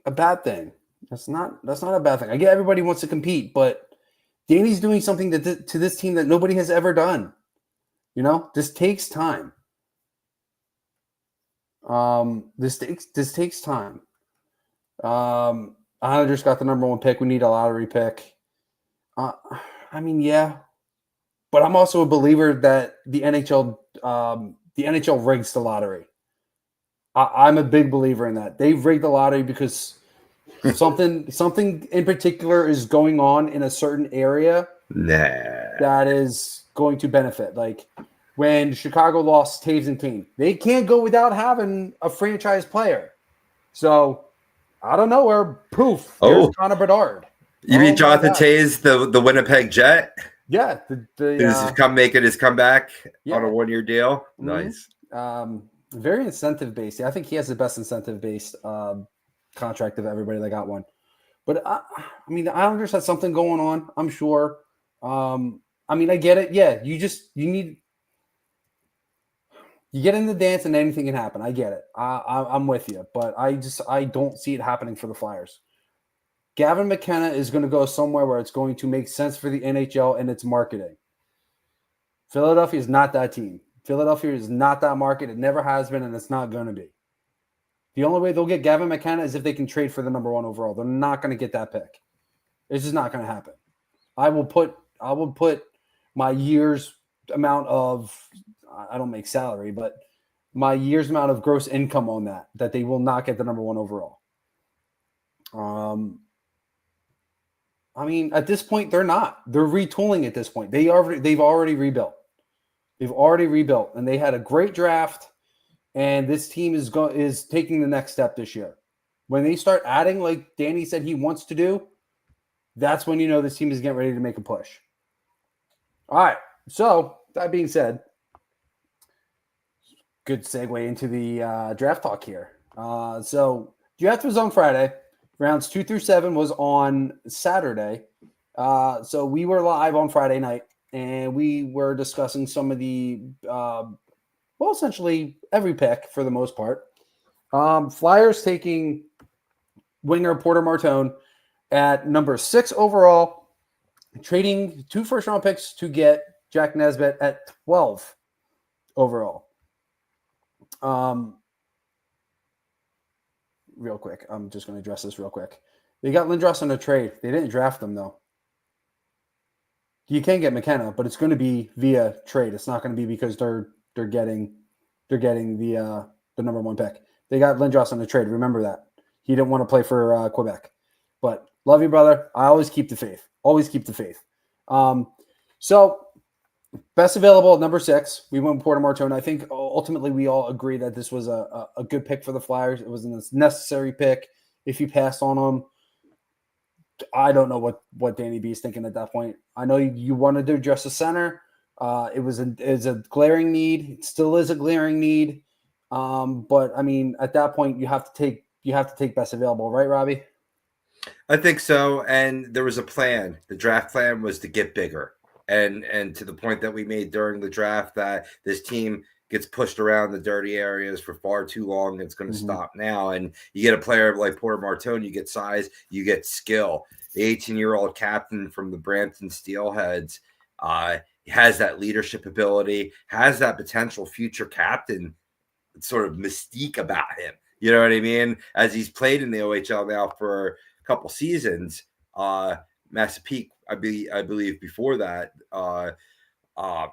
a bad thing. That's not a bad thing. I get everybody wants to compete, but Danny's doing something to this team that nobody has ever done. This takes time. This takes time. Islanders got the number 1 pick. We need a lottery pick. Yeah, but I'm also a believer that the NHL rigs the lottery. I'm a big believer in that. They've rigged the lottery because something in particular is going on in a certain area that is going to benefit. Like when Chicago lost Taves and Kane, they can't go without having a franchise player. So I don't know where there's Connor Bedard. You mean Jonathan Taves, the Winnipeg Jet? Yeah, He's making his comeback on a 1-year deal. Nice. Very incentive based. I think he has the best incentive based contract of everybody that got one. But the Islanders had something going on, I'm sure. I get it. Yeah, you get in the dance and anything can happen. I get it. I'm with you, but I don't see it happening for the Flyers. Gavin McKenna is going to go somewhere where it's going to make sense for the NHL and its marketing. Philadelphia is not that team. Philadelphia is not that market. It never has been, and it's not going to be. The only way they'll get Gavin McKenna is if they can trade for the number 1 overall. They're not going to get that pick. It's just not going to happen. I will put my year's amount of, I don't make salary, but my year's amount of gross income on that they will not get the number 1 overall. At this point, they're not. They're retooling at this point. They've already rebuilt. They've already rebuilt, and they had a great draft. And this team is taking the next step this year. When they start adding, like Danny said he wants to do, that's when this team is getting ready to make a push. All right, So that being said, good segue into the draft talk here. So draft was on Friday. Rounds 2 through 7 was on Saturday. So we were live on Friday night, and we were discussing some of the, essentially every pick for the most part. Flyers taking winger Porter Martone at number 6 overall, trading 2 first-round picks to get Jack Nesbitt at 12 overall. Real quick, I'm just going to address this real quick. They got Lindros in a trade. They didn't draft them though. You can get McKenna, but it's going to be via trade. It's not going to be because they're getting the number 1 pick. They got Lindros in a trade. Remember that. He didn't want to play for Quebec. But love you, brother. I always keep the faith. Always keep the faith. So best available at number 6. We went with Porter Martone. I think ultimately we all agree that this was a good pick for the Flyers. It was a necessary pick. If you passed on him, I don't know what Danny B is thinking at that point. I know you wanted to address the center. It was a glaring need. It still is a glaring need. But I mean, at that point, you have to take best available, right, Robbie? I think so. And there was a plan. The draft plan was to get bigger. And to the point that we made during the draft that this team gets pushed around the dirty areas for far too long. It's going to stop now. And you get a player like Porter Martone, you get size, you get skill. The 18-year-old captain from the Brampton Steelheads has that leadership ability, has that potential future captain sort of mystique about him. You know what I mean? As he's played in the OHL now for a couple seasons, Massapequa, I believe before that.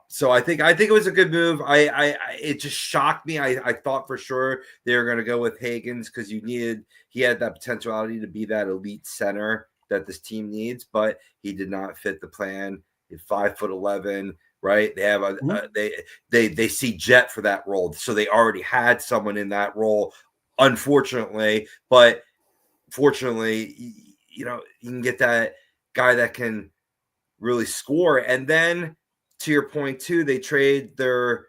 So I think it was a good move. It just shocked me. I thought for sure they were going to go with Higgins because he had that potentiality to be that elite center that this team needs, but he did not fit the plan. He's 5'11", right? They have they see Jet for that role, so they already had someone in that role, unfortunately. But fortunately, you can get that guy that can really score. And then to your point too, they trade their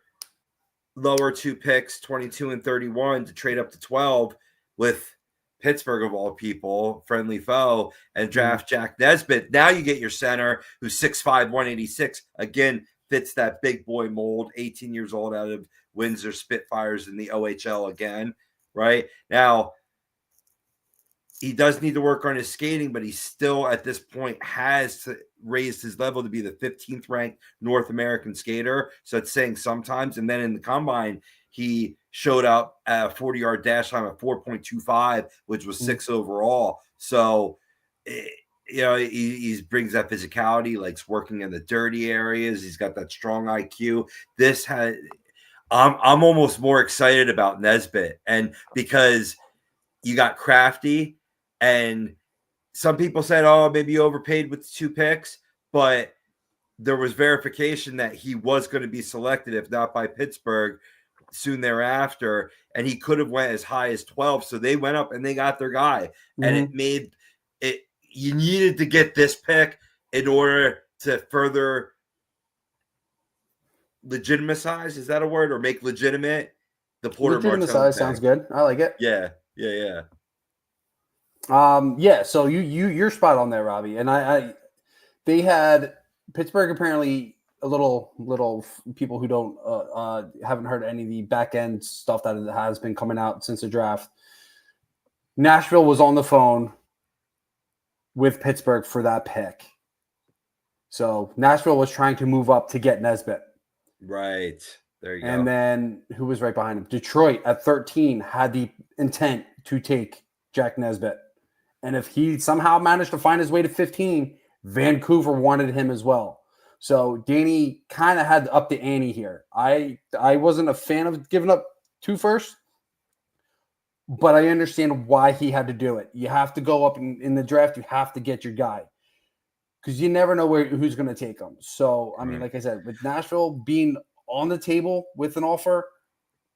lower 2 picks, 22 and 31, to trade up to 12 with Pittsburgh of all people, friendly foe, and draft Jack Nesbitt. Now you get your center who's 6'5", 186. Again, fits that big boy mold, 18 years old, out of Windsor Spitfires in the OHL again, right? Now, he does need to work on his skating, but he still at this point has to raise his level to be the 15th ranked North American skater. So it's saying sometimes. And then in the combine, he showed up at a 40-yard dash time at 4.25, which was 6 overall. So, he brings that physicality, likes working in the dirty areas. He's got that strong IQ. I'm almost more excited about Nesbitt, and because you got Crafty. And some people said, oh, maybe you overpaid with 2 picks, but there was verification that he was going to be selected, if not by Pittsburgh, soon thereafter. And he could have went as high as 12. So they went up and they got their guy. And it made it, you needed to get this pick in order to further legitimize, is that a word? Or make legitimate the Porter Martone pick. Sounds good. I like it. Yeah. So you're spot on there, Robbie. And they had Pittsburgh apparently a little people who don't haven't heard any of the back end stuff that has been coming out since the draft. Nashville was on the phone with Pittsburgh for that pick. So Nashville was trying to move up to get Nesbitt. Right. There you go. And then who was right behind him? Detroit at 13 had the intent to take Jack Nesbitt. And if he somehow managed to find his way to 15, Vancouver wanted him as well. So Danny kind of had to up the ante here. I wasn't a fan of giving up 2 firsts, but I understand why he had to do it. You have to go up in the draft. You have to get your guy because you never know who's going to take him. So, I mean, like I said, with Nashville being on the table with an offer,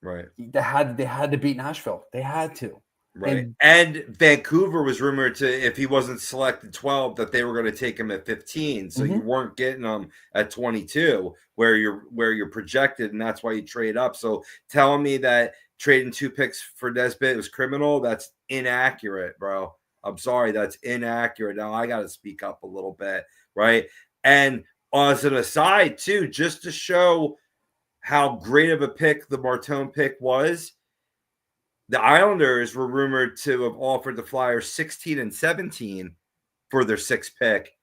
right? They had to beat Nashville. They had to. Right. And Vancouver was rumored to, if he wasn't selected 12, that they were going to take him at 15. So you weren't getting him at 22 where you're projected, and that's why you trade up. So telling me that trading 2 picks for Nesbitt was criminal, that's inaccurate, bro. I'm sorry, that's inaccurate. Now I got to speak up a little bit, right? And as an aside, too, just to show how great of a pick the Martone pick was, the Islanders were rumored to have offered the Flyers 16 and 17 for their 6th pick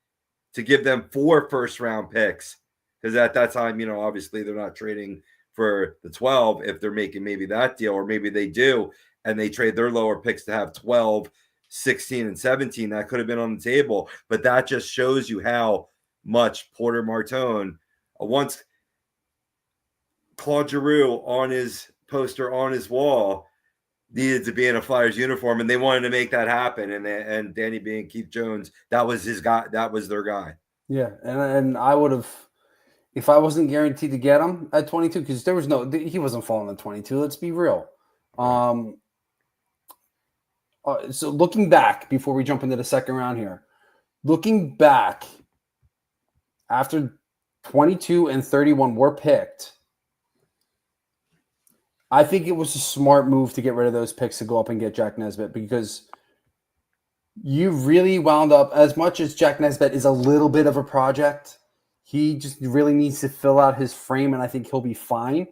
to give them 4 first-round picks. Because at that time, obviously they're not trading for the 12 if they're making maybe that deal, or maybe they do, and they trade their lower picks to have 12, 16, and 17. That could have been on the table. But that just shows you how much Porter Martone, once Claude Giroux on his poster on his wall, needed to be in a Flyers uniform, and they wanted to make that happen. And Danny B and Keith Jones, that was his guy. That was their guy. Yeah, and I would have, if I wasn't guaranteed to get him at 22, because he wasn't falling at 22. Let's be real. Right. So looking back, before we jump into the second round here, looking back after 22 and 31 were picked, I think it was a smart move to get rid of those picks to go up and get Jack Nesbitt, because you really wound up, as much as Jack Nesbitt is a little bit of a project, he just really needs to fill out his frame, and I think he'll be fine.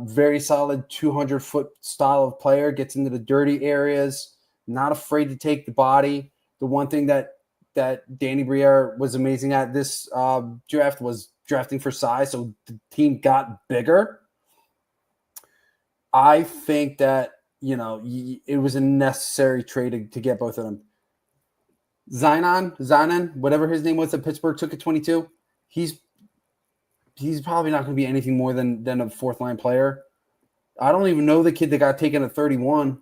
Very solid 200-foot style of player, gets into the dirty areas, not afraid to take the body. The one thing that Danny Briere was amazing at this draft was drafting for size, so the team got bigger. I think that, it was a necessary trade to get both of them. Zinon, whatever his name was that Pittsburgh took at 22, he's probably not going to be anything more than a fourth-line player. I don't even know the kid that got taken at 31.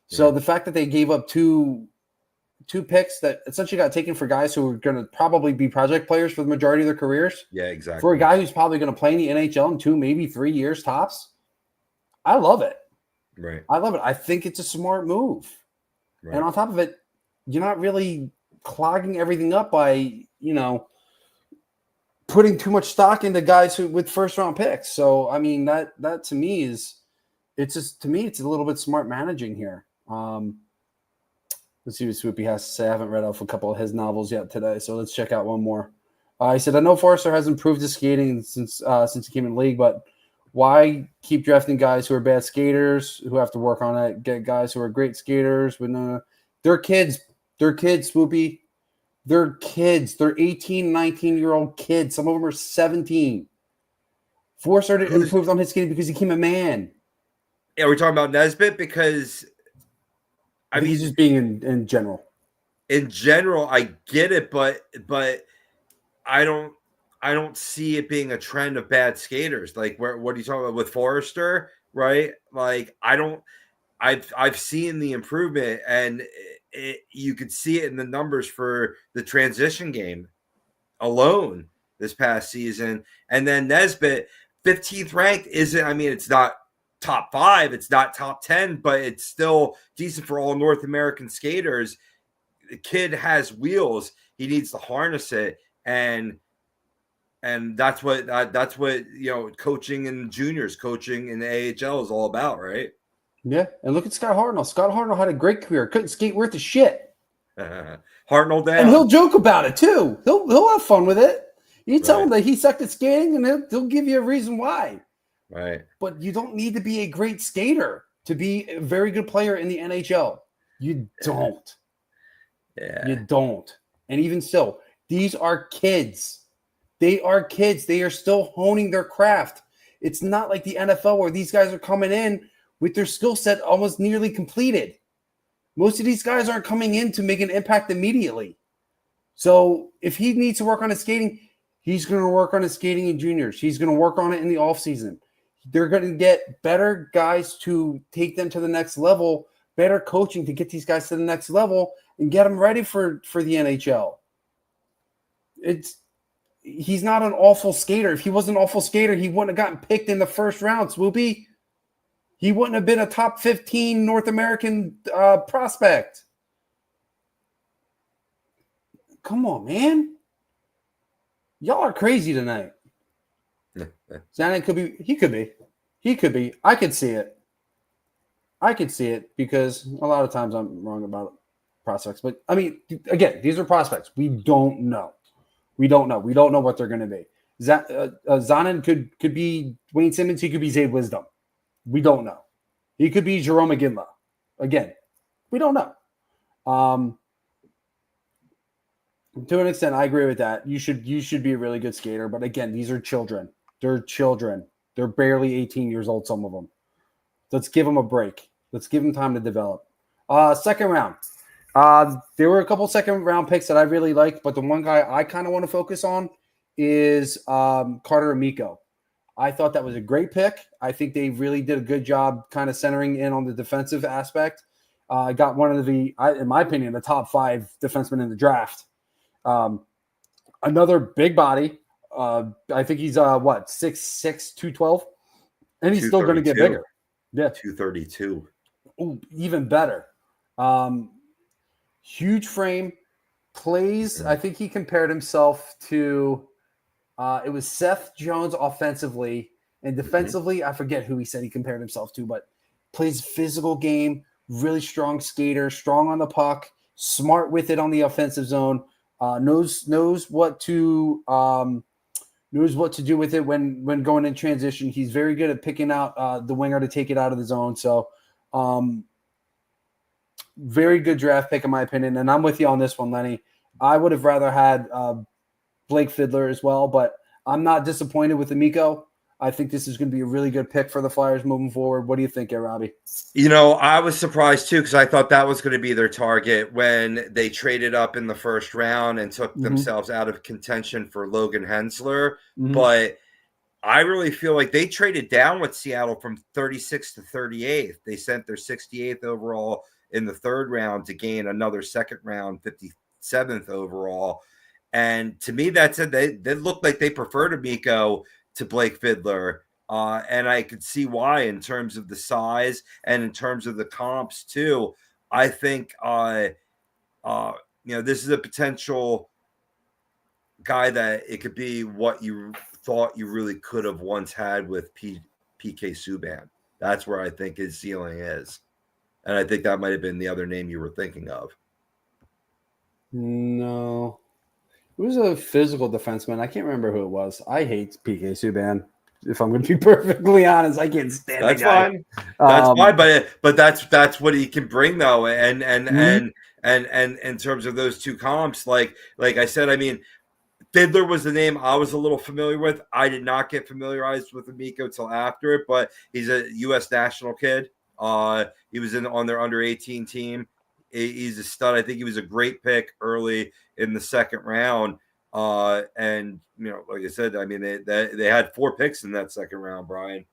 So the fact that they gave up two picks that essentially got taken for guys who are going to probably be project players for the majority of their careers. Yeah, exactly. For a guy who's probably going to play in the NHL in 2, maybe 3 years tops. I love it. Right. I love it. I think it's a smart move. Right. And on top of it, you're not really clogging everything up by, putting too much stock into guys with first-round picks. So, I mean, that to me it's a little bit smart managing here. Let's see what Swoopy has to say. I haven't read off a couple of his novels yet today, so let's check out one more. He said, I know Forrester has improved his skating since he came in the league, but why keep drafting guys who are bad skaters who have to work on it? Get guys who are great skaters. But they're kids. They're kids, Swoopy. They're kids. They're 18, 19-year-old kids. Some of them are 17. Forrester improved on his skating because he became a man. Yeah, we're talking about Nesbitt because I mean, he's just being in general. In general, I get it, but I don't see it being a trend of bad skaters. Like, what are you talking about with Forrester, right? Like, I've seen the improvement, and you could see it in the numbers for the transition game alone this past season. And then Nesbitt, 15th ranked, it's not top 5, it's not top 10, but it's still decent for all North American skaters. The kid has wheels. He needs to harness it, and that's what coaching in juniors, coaching in the AHL is all about, right? Yeah, and look at Scott Hartnell. Scott Hartnell had a great career. Couldn't skate worth a shit. Hartnell down, and he'll joke about it too. He'll have fun with it. You tell him that he sucked at skating, and he'll give you a reason why. Right. But you don't need to be a great skater to be a very good player in the NHL. You don't. Yeah. You don't. And even still, these are kids. They are kids. They are still honing their craft. It's not like the NFL where these guys are coming in with their skill set almost nearly completed. Most of these guys aren't coming in to make an impact immediately. So if he needs to work on his skating, he's going to work on his skating in juniors. He's going to work on it in the offseason. They're going to get better guys to take them to the next level, better coaching to get these guys to the next level and get them ready for the NHL. He's not an awful skater. If he was an awful skater, he wouldn't have gotten picked in the first round, Swoopy. He wouldn't have been a top 15 North American prospect. Come on, man. Y'all are crazy tonight. Zanin could be. He could be. He could be. I could see it. I could see it because a lot of times I'm wrong about prospects. But, I mean, again, these are prospects. We don't know. We don't know. We don't know what they're going to be. Zanin could be Wayne Simmons. He could be Zayd Wisdom. We don't know. He could be Jerome McGinley. Again, we don't know. To an extent, I agree with that. You should be a really good skater. But again, these are children. They're children. They're barely 18 years old, some of them. Let's give them a break. Let's give them time to develop. Second round. There were a couple second round picks that I really liked, but the one guy I kind of want to focus on is Carter Amico. I thought that was a great pick. I think they really did a good job kind of centering in on the defensive aspect. Got one of the, in my opinion, the top 5 defensemen in the draft. Another big body. I think he's 6'6", 212, and he's still going to get bigger. Yeah, 232. Ooh, even better. Huge frame, plays. I think he compared himself to. It was Seth Jones offensively, and defensively, I forget who he said he compared himself to, but plays physical game, really strong skater, strong on the puck, smart with it on the offensive zone. Knows what to do with it when going in transition. He's very good at picking out the winger to take it out of the zone. So, very good draft pick in my opinion. And I'm with you on this one, Lenny. I would have rather had Blake Fiddler as well, but I'm not disappointed with Amico. I think this is going to be a really good pick for the Flyers moving forward. What do you think, Robbie? I was surprised too because I thought that was going to be their target when they traded up in the first round and took themselves out of contention for Logan Hensler. But I really feel like they traded down with Seattle from 36 to 38. They sent their 68th overall in the third round to gain another second round 57th overall. And to me, that's it. They looked like they preferred Amico to Blake Fiddler. And I could see why in terms of the size and in terms of the comps too. I think, this is a potential guy that it could be what you thought you really could have once had with PK Subban. That's where I think his ceiling is. And I think that might have been the other name you were thinking of. No. It was a physical defenseman. I can't remember who it was. I hate PK Subban. If I'm going to be perfectly honest, I can't stand that guy. Fine. That's fine, but that's what he can bring though. And in terms of those two comps, like I said, I mean, Fiddler was the name I was a little familiar with. I did not get familiarized with Amico till after it, but he's a U.S. national kid. He was on their under 18 team. He's a stud. I think he was a great pick early in the second round. And like I said, I mean, they had 4 picks in that second round, Brian.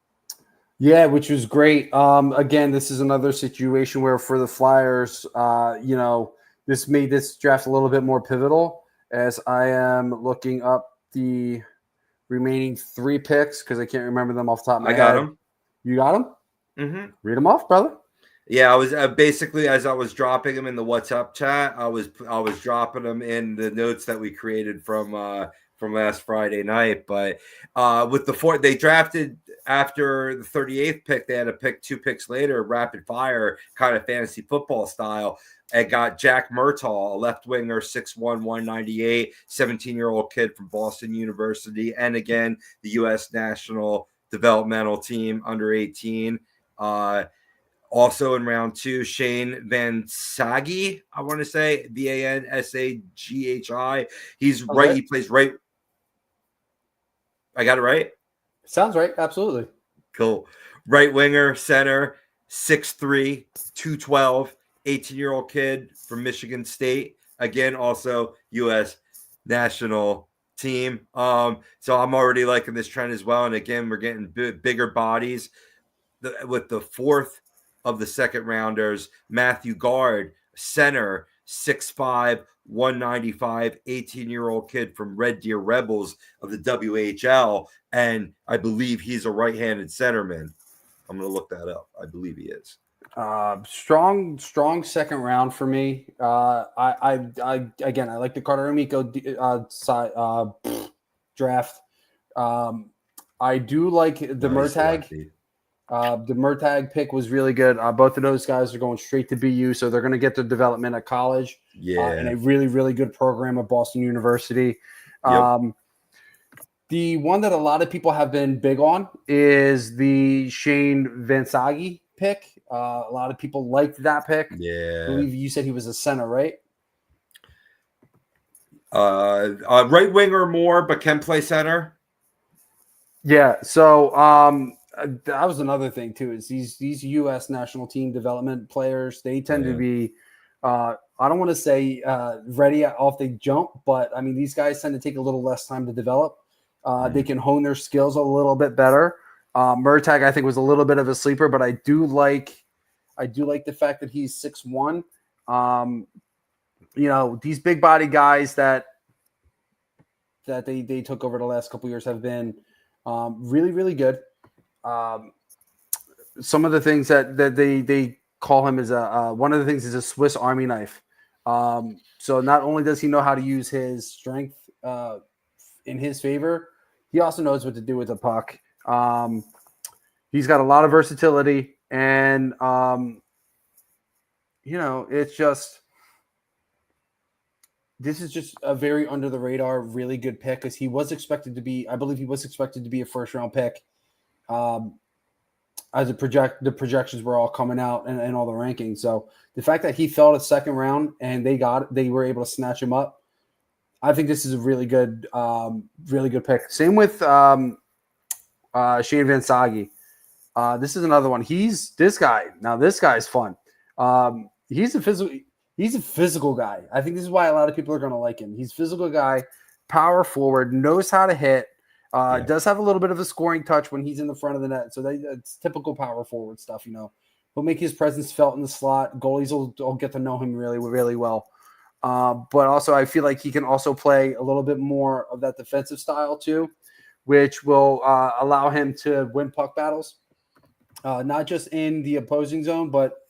Yeah, which was great. Again, this is another situation where for the Flyers, this made this draft a little bit more pivotal as I am looking up the remaining 3 picks because I can't remember them off the top of my head. I got them. You got them? Mm-hmm. Read them off, brother. Yeah, I was basically as I was dropping them in the WhatsApp chat, I was dropping them in the notes that we created from last Friday night. But with the 4, they drafted after the 38th pick. They had to pick 2 picks later, rapid fire kind of fantasy football style. And got Jack Murtaugh, a left winger, 6'1", 198, 17-year-old kid from Boston University, and again the U.S. national developmental team under 18. Also in round 2, Shane Vansaghi, I want to say Vansaghi. He's right. He plays right. I got it right? Sounds right. Absolutely. Cool. Right winger, center, 6'3", 212, 18-year-old kid from Michigan State. Again, also U.S. national team. So I'm already liking this trend as well. And again, we're getting bigger bodies. With the 4th of the second rounders, Matthew Guard, center, 6'5", 195, 18-year-old kid from Red Deer Rebels of the WHL. And I believe he's a right-handed centerman. I'm going to look that up. I believe he is. Strong second round for me. I again, I like the Carter Amico draft. I do like the Murtag. The Murtag pick was really good. Both of those guys are going straight to BU, so they're going to get their development at college. In a really, really good program at Boston University. Yep. The one that a lot of people have been big on is the Shane Vansagi pick. A lot of people liked that pick. Yeah. I believe you said he was a center, right? Right winger more, but can play center. Yeah. So that was another thing too. Is these U.S. national team development players? They tend to be. I don't want to say ready off the jump, but I mean these guys tend to take a little less time to develop. They can hone their skills a little bit better. Murtag, I think, was a little bit of a sleeper, but I do like the fact that he's 6'1". These big body guys that they took over the last couple of years have been really, really good. Some of the things that they call him is one of the things is a Swiss Army knife. So not only does he know how to use his strength in his favor, he also knows what to do with the puck. He's got a lot of versatility, and it's just this is just a very under the radar, really good pick because he was expected to be. I believe he was expected to be a first round pick. As the projections were all coming out and all the rankings. So the fact that he fell to second round and they were able to snatch him up, I think this is a really good pick. Same with Shane Vansagi. This is another one. This guy's fun. He's a physical guy. I think this is why a lot of people are going to like him. He's a physical guy, power forward, knows how to hit. Does have a little bit of a scoring touch when he's in the front of the net. So that's typical power forward stuff, He'll make his presence felt in the slot. Goalies will get to know him really, really well. But also I feel like he can also play a little bit more of that defensive style too, which will allow him to win puck battles, not just in the opposing zone, but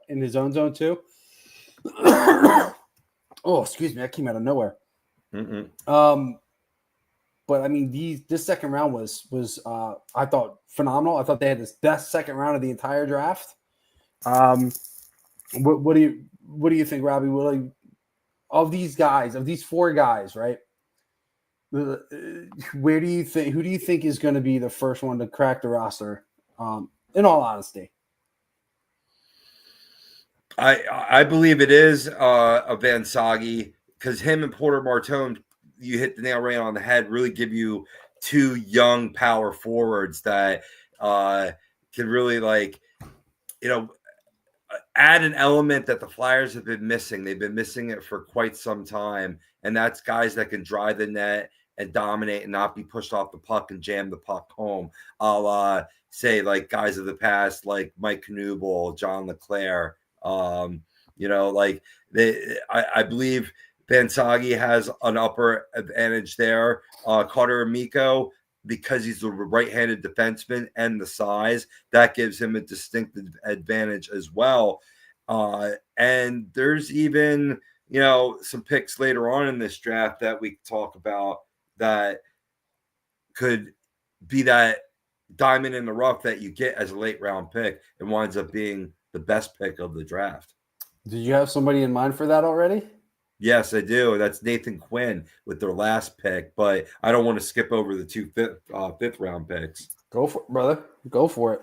in his own zone too. Oh, excuse me. That came out of nowhere. But I mean, this second round was I thought phenomenal. I thought they had this best second round of the entire draft. What do you think, Robbie? Of these guys, of these four guys, right? Who do you think is going to be the first one to crack the roster? In all honesty, I believe it is a Vansagi because him and Porter Martone, you hit the nail right on the head, really give you two young power forwards that can really add an element that the Flyers have been missing. They've been missing it for quite some time, and that's guys that can drive the net and dominate and not be pushed off the puck and jam the puck home. I'll say like guys of the past like Mike Knuble, John LeClaire. I believe Vansagi has an upper advantage there. Carter Amico, because he's a right-handed defenseman and the size, that gives him a distinctive advantage as well. And there's even, some picks later on in this draft that we talk about that could be that diamond in the rough that you get as a late round pick and winds up being the best pick of the draft. Did you have somebody in mind for that already? Yes, I do. That's Nathan Quinn with their last pick, but I don't want to skip over the two fifth round picks. Go for it, brother. Go for it.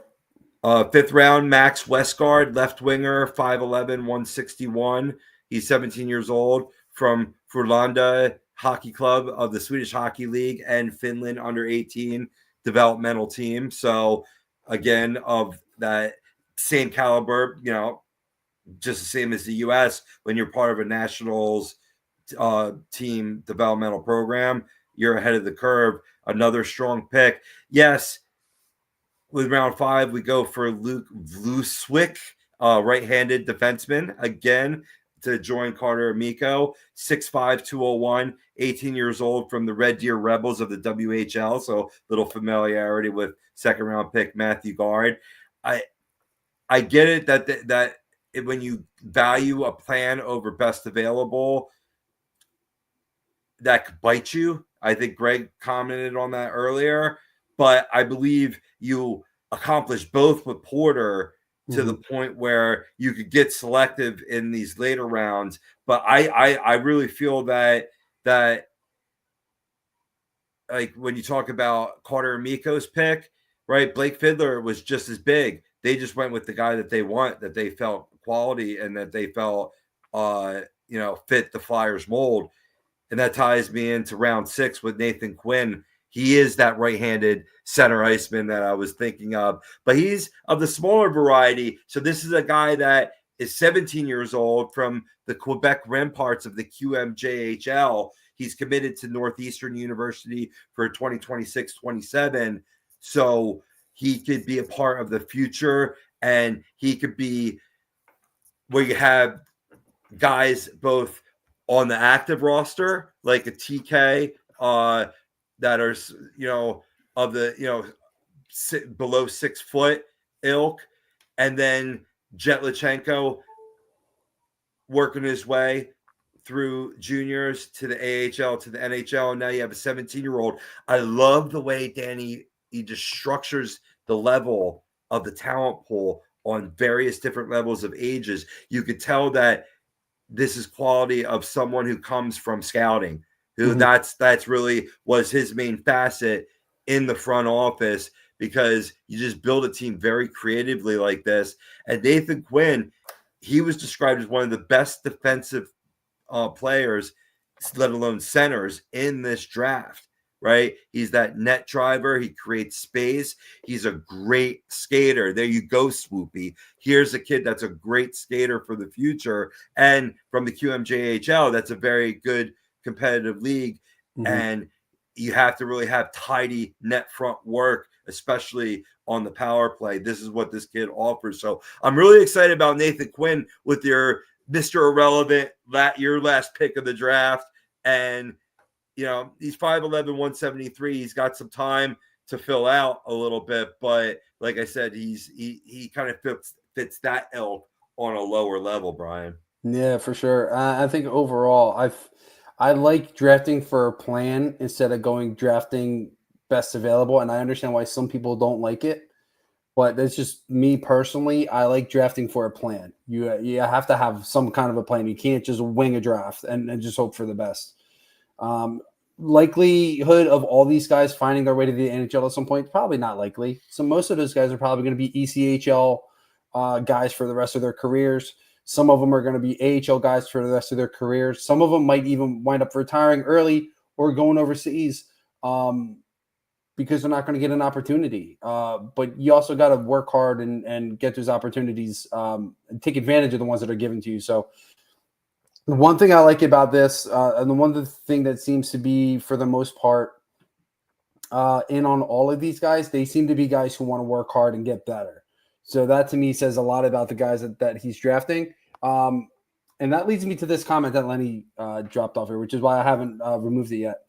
Fifth round, Max Westgard, left winger, 5'11", 161. He's 17 years old from Frölunda Hockey Club of the Swedish Hockey League and Finland under 18 developmental team. So again, of that same caliber, just the same as the U.S. when you're part of a nationals team developmental program, you're ahead of the curve. Another strong pick. Yes, with round 5, we go for Luke Vluswick, right-handed defenseman, again, to join Carter Amico, 6'5", 201, 18 years old from the Red Deer Rebels of the WHL, so little familiarity with second-round pick Matthew Guard. I get it that when you value a plan over best available, that could bite you. I think Greg commented on that earlier, but I believe you accomplished both with Porter to the point where you could get selective in these later rounds. But I really feel that like when you talk about Carter and Miko's pick, right? Blake Fiddler was just as big. They just went with the guy that they want, that they felt quality and that they felt fit the Flyers mold. And that ties me into round 6 with Nathan Quinn. He is that right-handed center iceman that I was thinking of, but he's of the smaller variety. So this is a guy that is 17 years old from the Quebec Rim parts of the QMJHL. He's committed to Northeastern University for 2026-27. So he could be a part of the future, and he could be where you have guys both on the active roster, like a TK, that are, of the, below 6 foot ilk, and then Jetlachenko working his way through juniors to the AHL to the NHL, and now you have a 17-year-old. I love the way Danny, he just structures the level of the talent pool on various different levels of ages. You could tell that this is quality of someone who comes from scouting, who that's really was his main facet in the front office, because you just build a team very creatively like this. And Nathan Quinn, he was described as one of the best defensive players, let alone centers, in this draft. Right? He's that net driver. He creates space. He's a great skater. There you go, Swoopy. Here's a kid that's a great skater for the future. And from the QMJHL, that's a very good competitive league. And you have to really have tidy net front work, especially on the power play. This is what this kid offers. So I'm really excited about Nathan Quinn with your Mr. Irrelevant, your last pick of the draft. And he's 5'11", 173. He's got some time to fill out a little bit, but like I said, he kind of fits that ilk on a lower level, Brian. Yeah, for sure. I think overall, I like drafting for a plan instead of drafting best available, and I understand why some people don't like it, but that's just me personally. I like drafting for a plan. You have to have some kind of a plan. You can't just wing a draft and just hope for the best. Likelihood of all these guys finding their way to the NHL at some point, probably not likely. So most of those guys are probably going to be ECHL guys for the rest of their careers. Some of them are going to be AHL guys for the rest of their careers. Some of them might even wind up retiring early or going overseas because they're not going to get an opportunity. But you also got to work hard and get those opportunities and take advantage of the ones that are given to you. So the one thing I like about this, and the one thing that seems to be, for the most part, in on all of these guys, they seem to be guys who want to work hard and get better. So that, to me, says a lot about the guys that he's drafting. And that leads me to this comment that Lenny dropped off here, which is why I haven't removed it yet.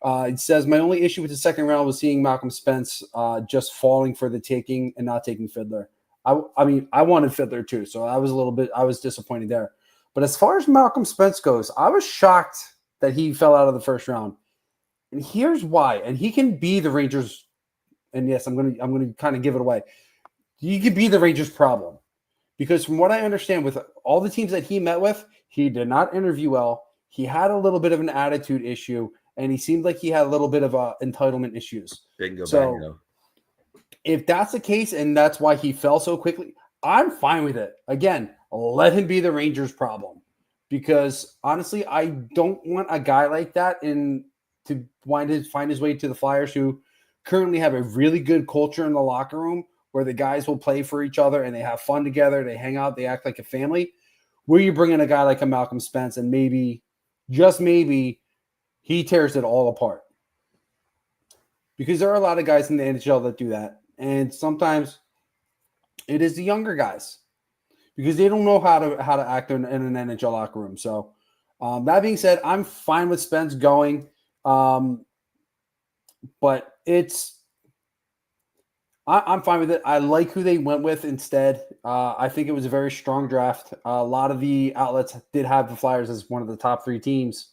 It says, my only issue with the second round was seeing Malcolm Spence just falling for the taking and not taking Fiddler. I mean, I wanted Fiddler too, so I was disappointed there. But as far as Malcolm Spence goes, I was shocked that he fell out of the first round. And here's why. And he can be the Rangers. And yes, I'm going to kind of give it away. He could be the Rangers' problem. Because from what I understand, with all the teams that he met with, he did not interview well. He had a little bit of an attitude issue. And he seemed like he had a little bit of entitlement issues. Bingo. If that's the case, and that's why he fell so quickly, I'm fine with it. Again, let him be the Rangers' problem, because honestly, I don't want a guy like that to find his way to the Flyers, who currently have a really good culture in the locker room where the guys will play for each other and they have fun together, they hang out, they act like a family. Where you bring in a guy like a Malcolm Spence and maybe, just maybe, he tears it all apart. Because there are a lot of guys in the NHL that do that, and sometimes it is the younger guys, because they don't know how to act in an NHL locker room. So that being said, I'm fine with Spence going. But I'm fine with it. I like who they went with instead. I think it was a very strong draft. A lot of the outlets did have the Flyers as one of the top 3 teams.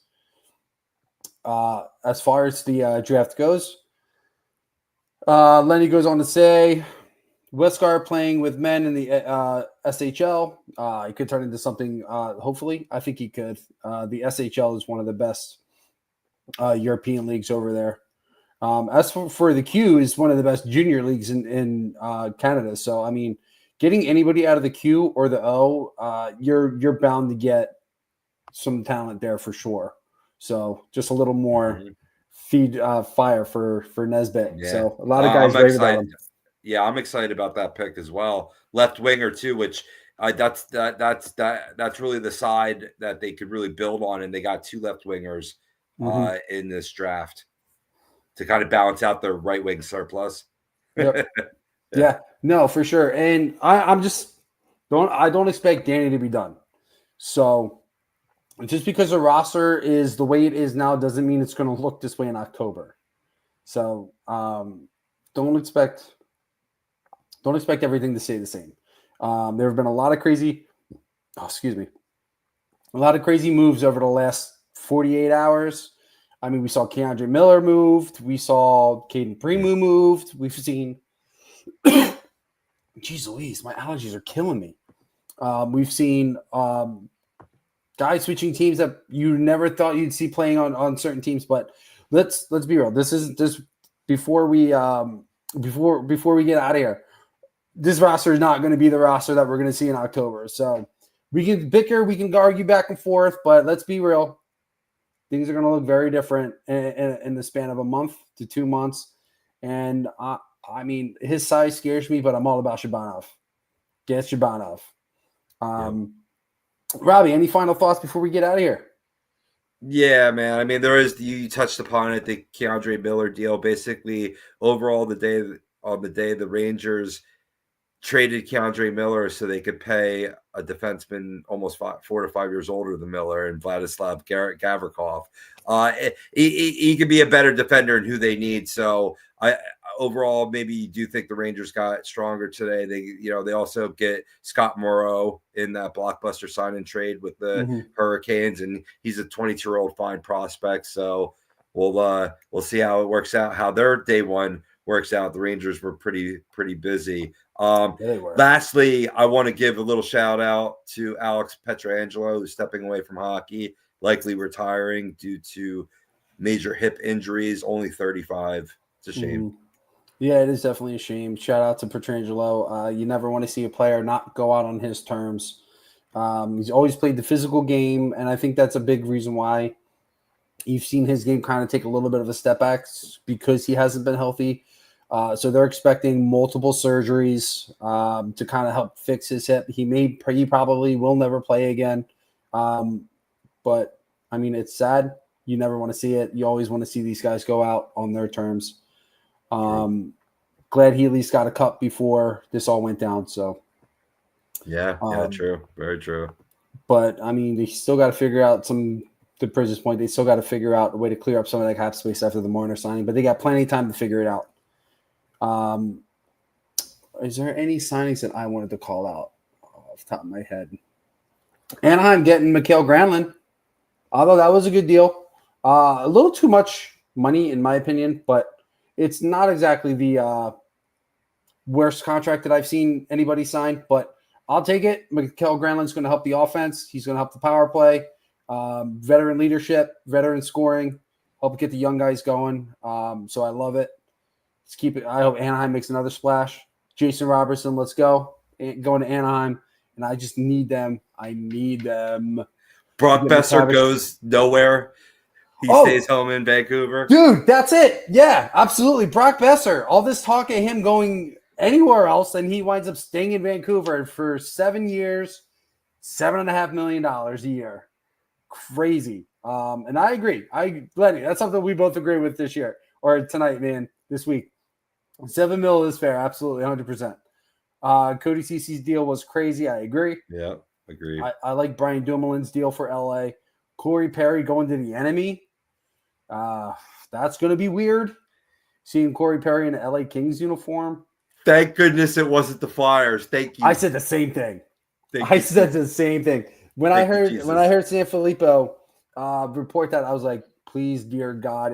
As far as the draft goes, Lenny goes on to say, Westgar playing with men in the SHL. He could turn into something, hopefully. I think he could. The SHL is one of the best European leagues over there. As for the Q, is one of the best junior leagues in Canada. So, I mean, getting anybody out of the Q or the O, you're bound to get some talent there for sure. So, just a little more feed fire for Nesbitt. Yeah. So, a lot of guys rave about him. Yeah, I'm excited about that pick as well. Left winger too, which that's really the side that they could really build on, and they got 2 left wingers in this draft to kind of balance out their right wing surplus. Yep. Yeah, no, for sure. And I'm just don't expect Danny to be done. So just because the roster is the way it is now doesn't mean it's going to look this way in October. So don't expect everything to stay the same. There have been a lot of crazy moves over the last 48 hours. I mean, we saw Keandre Miller moved. We saw Caden Premu moved. We've seen Jeez Louise, my allergies are killing me. We've seen guys switching teams that you never thought you'd see playing on certain teams. But let's be real. This is just before we get out of here. This roster is not going to be the roster that we're going to see in October. So we can bicker, we can argue back and forth, but let's be real. Things are going to look very different in the span of a month to 2 months. And I mean, his size scares me, but I'm all about Shabanov. Get Shabanov. Robbie, any final thoughts before we get out of here? Yeah, man. I mean, there is, you touched upon it, the Keandre Miller deal. Basically, overall, the day the Rangers traded Keandre Miller so they could pay a defenseman almost 4 to 5 years older than Miller and Vladislav Gavrikov. He could be a better defender and who they need. So overall, maybe you do think the Rangers got stronger today. They also get Scott Morrow in that blockbuster sign and trade with the Hurricanes, and he's a 22-year-old fine prospect. So we'll see how it works out, how their day one works out. The Rangers were pretty busy. Lastly, I want to give a little shout out to Alex Pietrangelo, who's stepping away from hockey, likely retiring due to major hip injuries, only 35. It's a shame. Yeah, it is definitely a shame. Shout out to Pietrangelo. You never want to see a player not go out on his terms. He's always played the physical game, and I think that's a big reason why you've seen his game kind of take a little bit of a step back, because he hasn't been healthy. So they're expecting multiple surgeries to kind of help fix his hip. He probably will never play again. But I mean, it's sad. You never want to see it. You always want to see these guys go out on their terms. Glad he at least got a cup before this all went down. So yeah, true. Very true. But I mean, they still got to figure out to Priz's point, they still got to figure out a way to clear up some of that cap space after the Marner signing, but they got plenty of time to figure it out. Is there any signings that I wanted to call out off the top of my head? Anaheim getting Mikael Granlund, although that was a good deal. A little too much money, in my opinion, but it's not exactly the worst contract that I've seen anybody sign, but I'll take it. Mikael Granlund's going to help the offense. He's going to help the power play, veteran leadership, veteran scoring, help get the young guys going. So I love it. Let's keep it. I hope Anaheim makes another splash. Jason Robertson, let's go. Going to Anaheim, and I just need them. I need them. Brock Besser goes nowhere. He stays home in Vancouver. Dude, that's it. Yeah, absolutely. Brock Besser. All this talk of him going anywhere else, and he winds up staying in Vancouver for 7 years, $7.5 million a year. Crazy. And I agree. Lenny, that's something we both agree with this year or tonight, man, this week. $7 million is fair. Absolutely. 100%. Cody Cece's deal was crazy. I agree. Yeah, agreed. I like Brian Dumoulin's deal for LA. Corey Perry going to the Enemy. That's going to be weird. Seeing Corey Perry in an LA Kings uniform. Thank goodness it wasn't the Flyers. Thank you. I said the same thing. Thank I you, said Jesus. the same thing. When Thank I you, heard Jesus. San Filippo report that, I was like, please, dear God,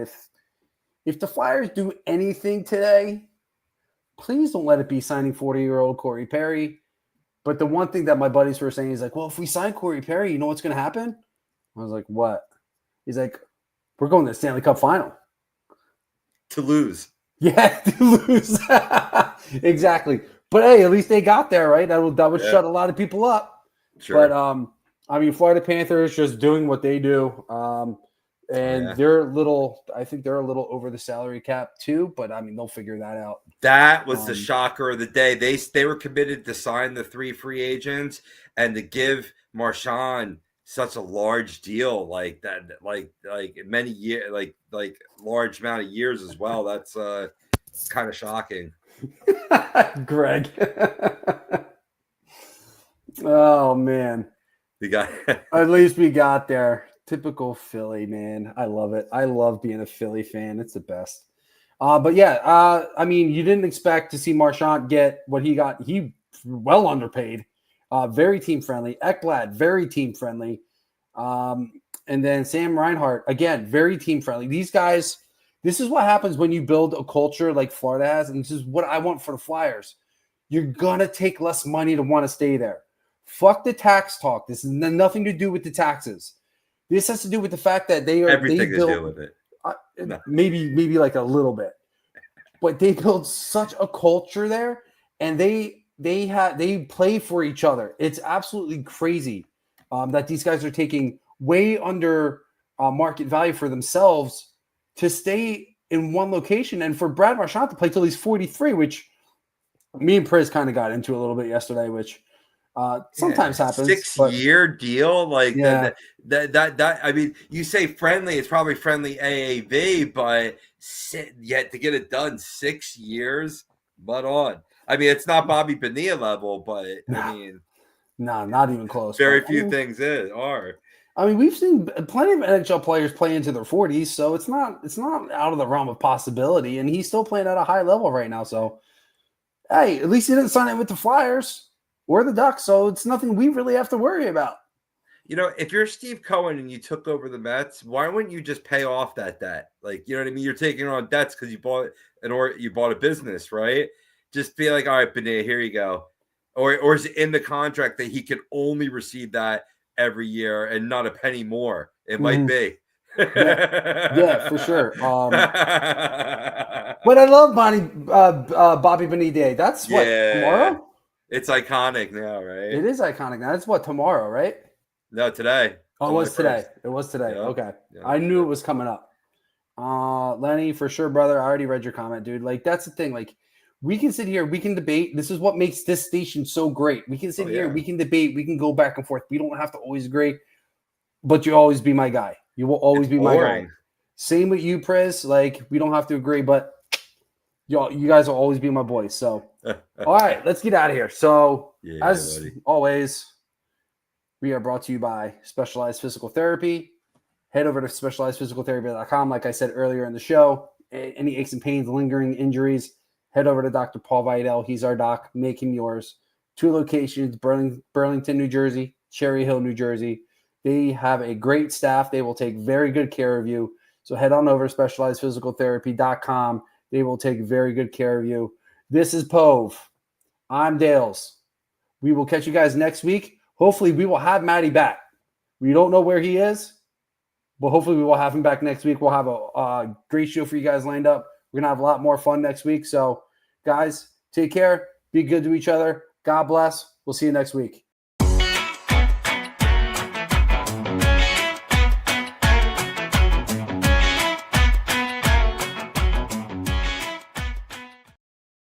if the Flyers do anything today, please don't let it be signing 40-year-old Corey Perry. But the one thing that my buddies were saying is like, well, if we sign Corey Perry, you know what's going to happen? I was like, what? He's like, we're going to the Stanley Cup final. To lose. Yeah, to lose. Exactly. But hey, at least they got there, right? That would shut a lot of people up. Sure. But I mean, Florida Panthers just doing what they do. And I think they're a little over the salary cap too, but I mean, they'll figure that out. That was the shocker of the day. They were committed to sign the 3 free agents and to give Marchand such a large deal like that, like many years, like large amount of years as well. That's kind of shocking. Greg. Oh man. We got At least we got there. Typical Philly, man. I love it. I love being a Philly fan. It's the best. But yeah, I mean, you didn't expect to see Marchand get what he got. He well underpaid. Very team friendly. Ekblad, very team friendly. And then Sam Reinhart, again, very team friendly. These guys, this is what happens when you build a culture like Florida has, and this is what I want for the Flyers. You're gonna take less money to want to stay there. Fuck the tax talk. This has nothing to do with the taxes. This has to do with the fact that everything they to do with it. No. Maybe like a little bit, but they build such a culture there, and they play for each other. It's absolutely crazy that these guys are taking way under market value for themselves to stay in one location, and for Brad Marchand to play till he's 43, which me and Priz kind of got into a little bit yesterday, which sometimes happens. 6-year deal like yeah. that. I mean, you say friendly, it's probably friendly AAV, but yet to get it done 6 years, but on. I mean, it's not Bobby Bonilla level, but I mean, no, not even close. Very few things are. I mean, we've seen plenty of NHL players play into their 40s, so it's not out of the realm of possibility. And he's still playing at a high level right now. So, hey, at least he didn't sign it with the Flyers or the Ducks, so it's nothing we really have to worry about. You know, if you're Steve Cohen and you took over the Mets, why wouldn't you just pay off that debt? Like, you know what I mean? You're taking on debts because you bought a business, right? Just be like, all right, Bonilla, here you go. Or is it in the contract that he can only receive that every year and not a penny more? It might be. Yeah, for sure. But I love Bobby Bonilla. That's what, tomorrow? It's iconic now, right? It is iconic now. That's what, tomorrow, right? No, today. Oh, it was today. It was today. Yep. Okay. Yep. I knew it was coming up. Lenny, for sure, brother. I already read your comment, dude. Like, that's the thing. Like, we can sit here, we can debate. This is what makes this station so great. We can sit here, we can debate, we can go back and forth. We don't have to always agree, but you'll always be my guy. You will always be my guy. Same with you, Priz. Like, we don't have to agree, but you guys will always be my boys. So, all right, let's get out of here. So, as always, we are brought to you by Specialized Physical Therapy. Head over to specializedphysicaltherapy.com. Like I said earlier in the show, any aches and pains, lingering injuries, head over to Dr. Paul Vidal. He's our doc. Make him yours. 2 locations, Burlington, New Jersey, Cherry Hill, New Jersey. They have a great staff. They will take very good care of you. So head on over to specializedphysicaltherapy.com. They will take very good care of you. This is Pove. I'm Dales. We will catch you guys next week. Hopefully, we will have Matty back. We don't know where he is, but hopefully we will have him back next week. We'll have a great show for you guys lined up. We're going to have a lot more fun next week. So, guys, take care. Be good to each other. God bless. We'll see you next week.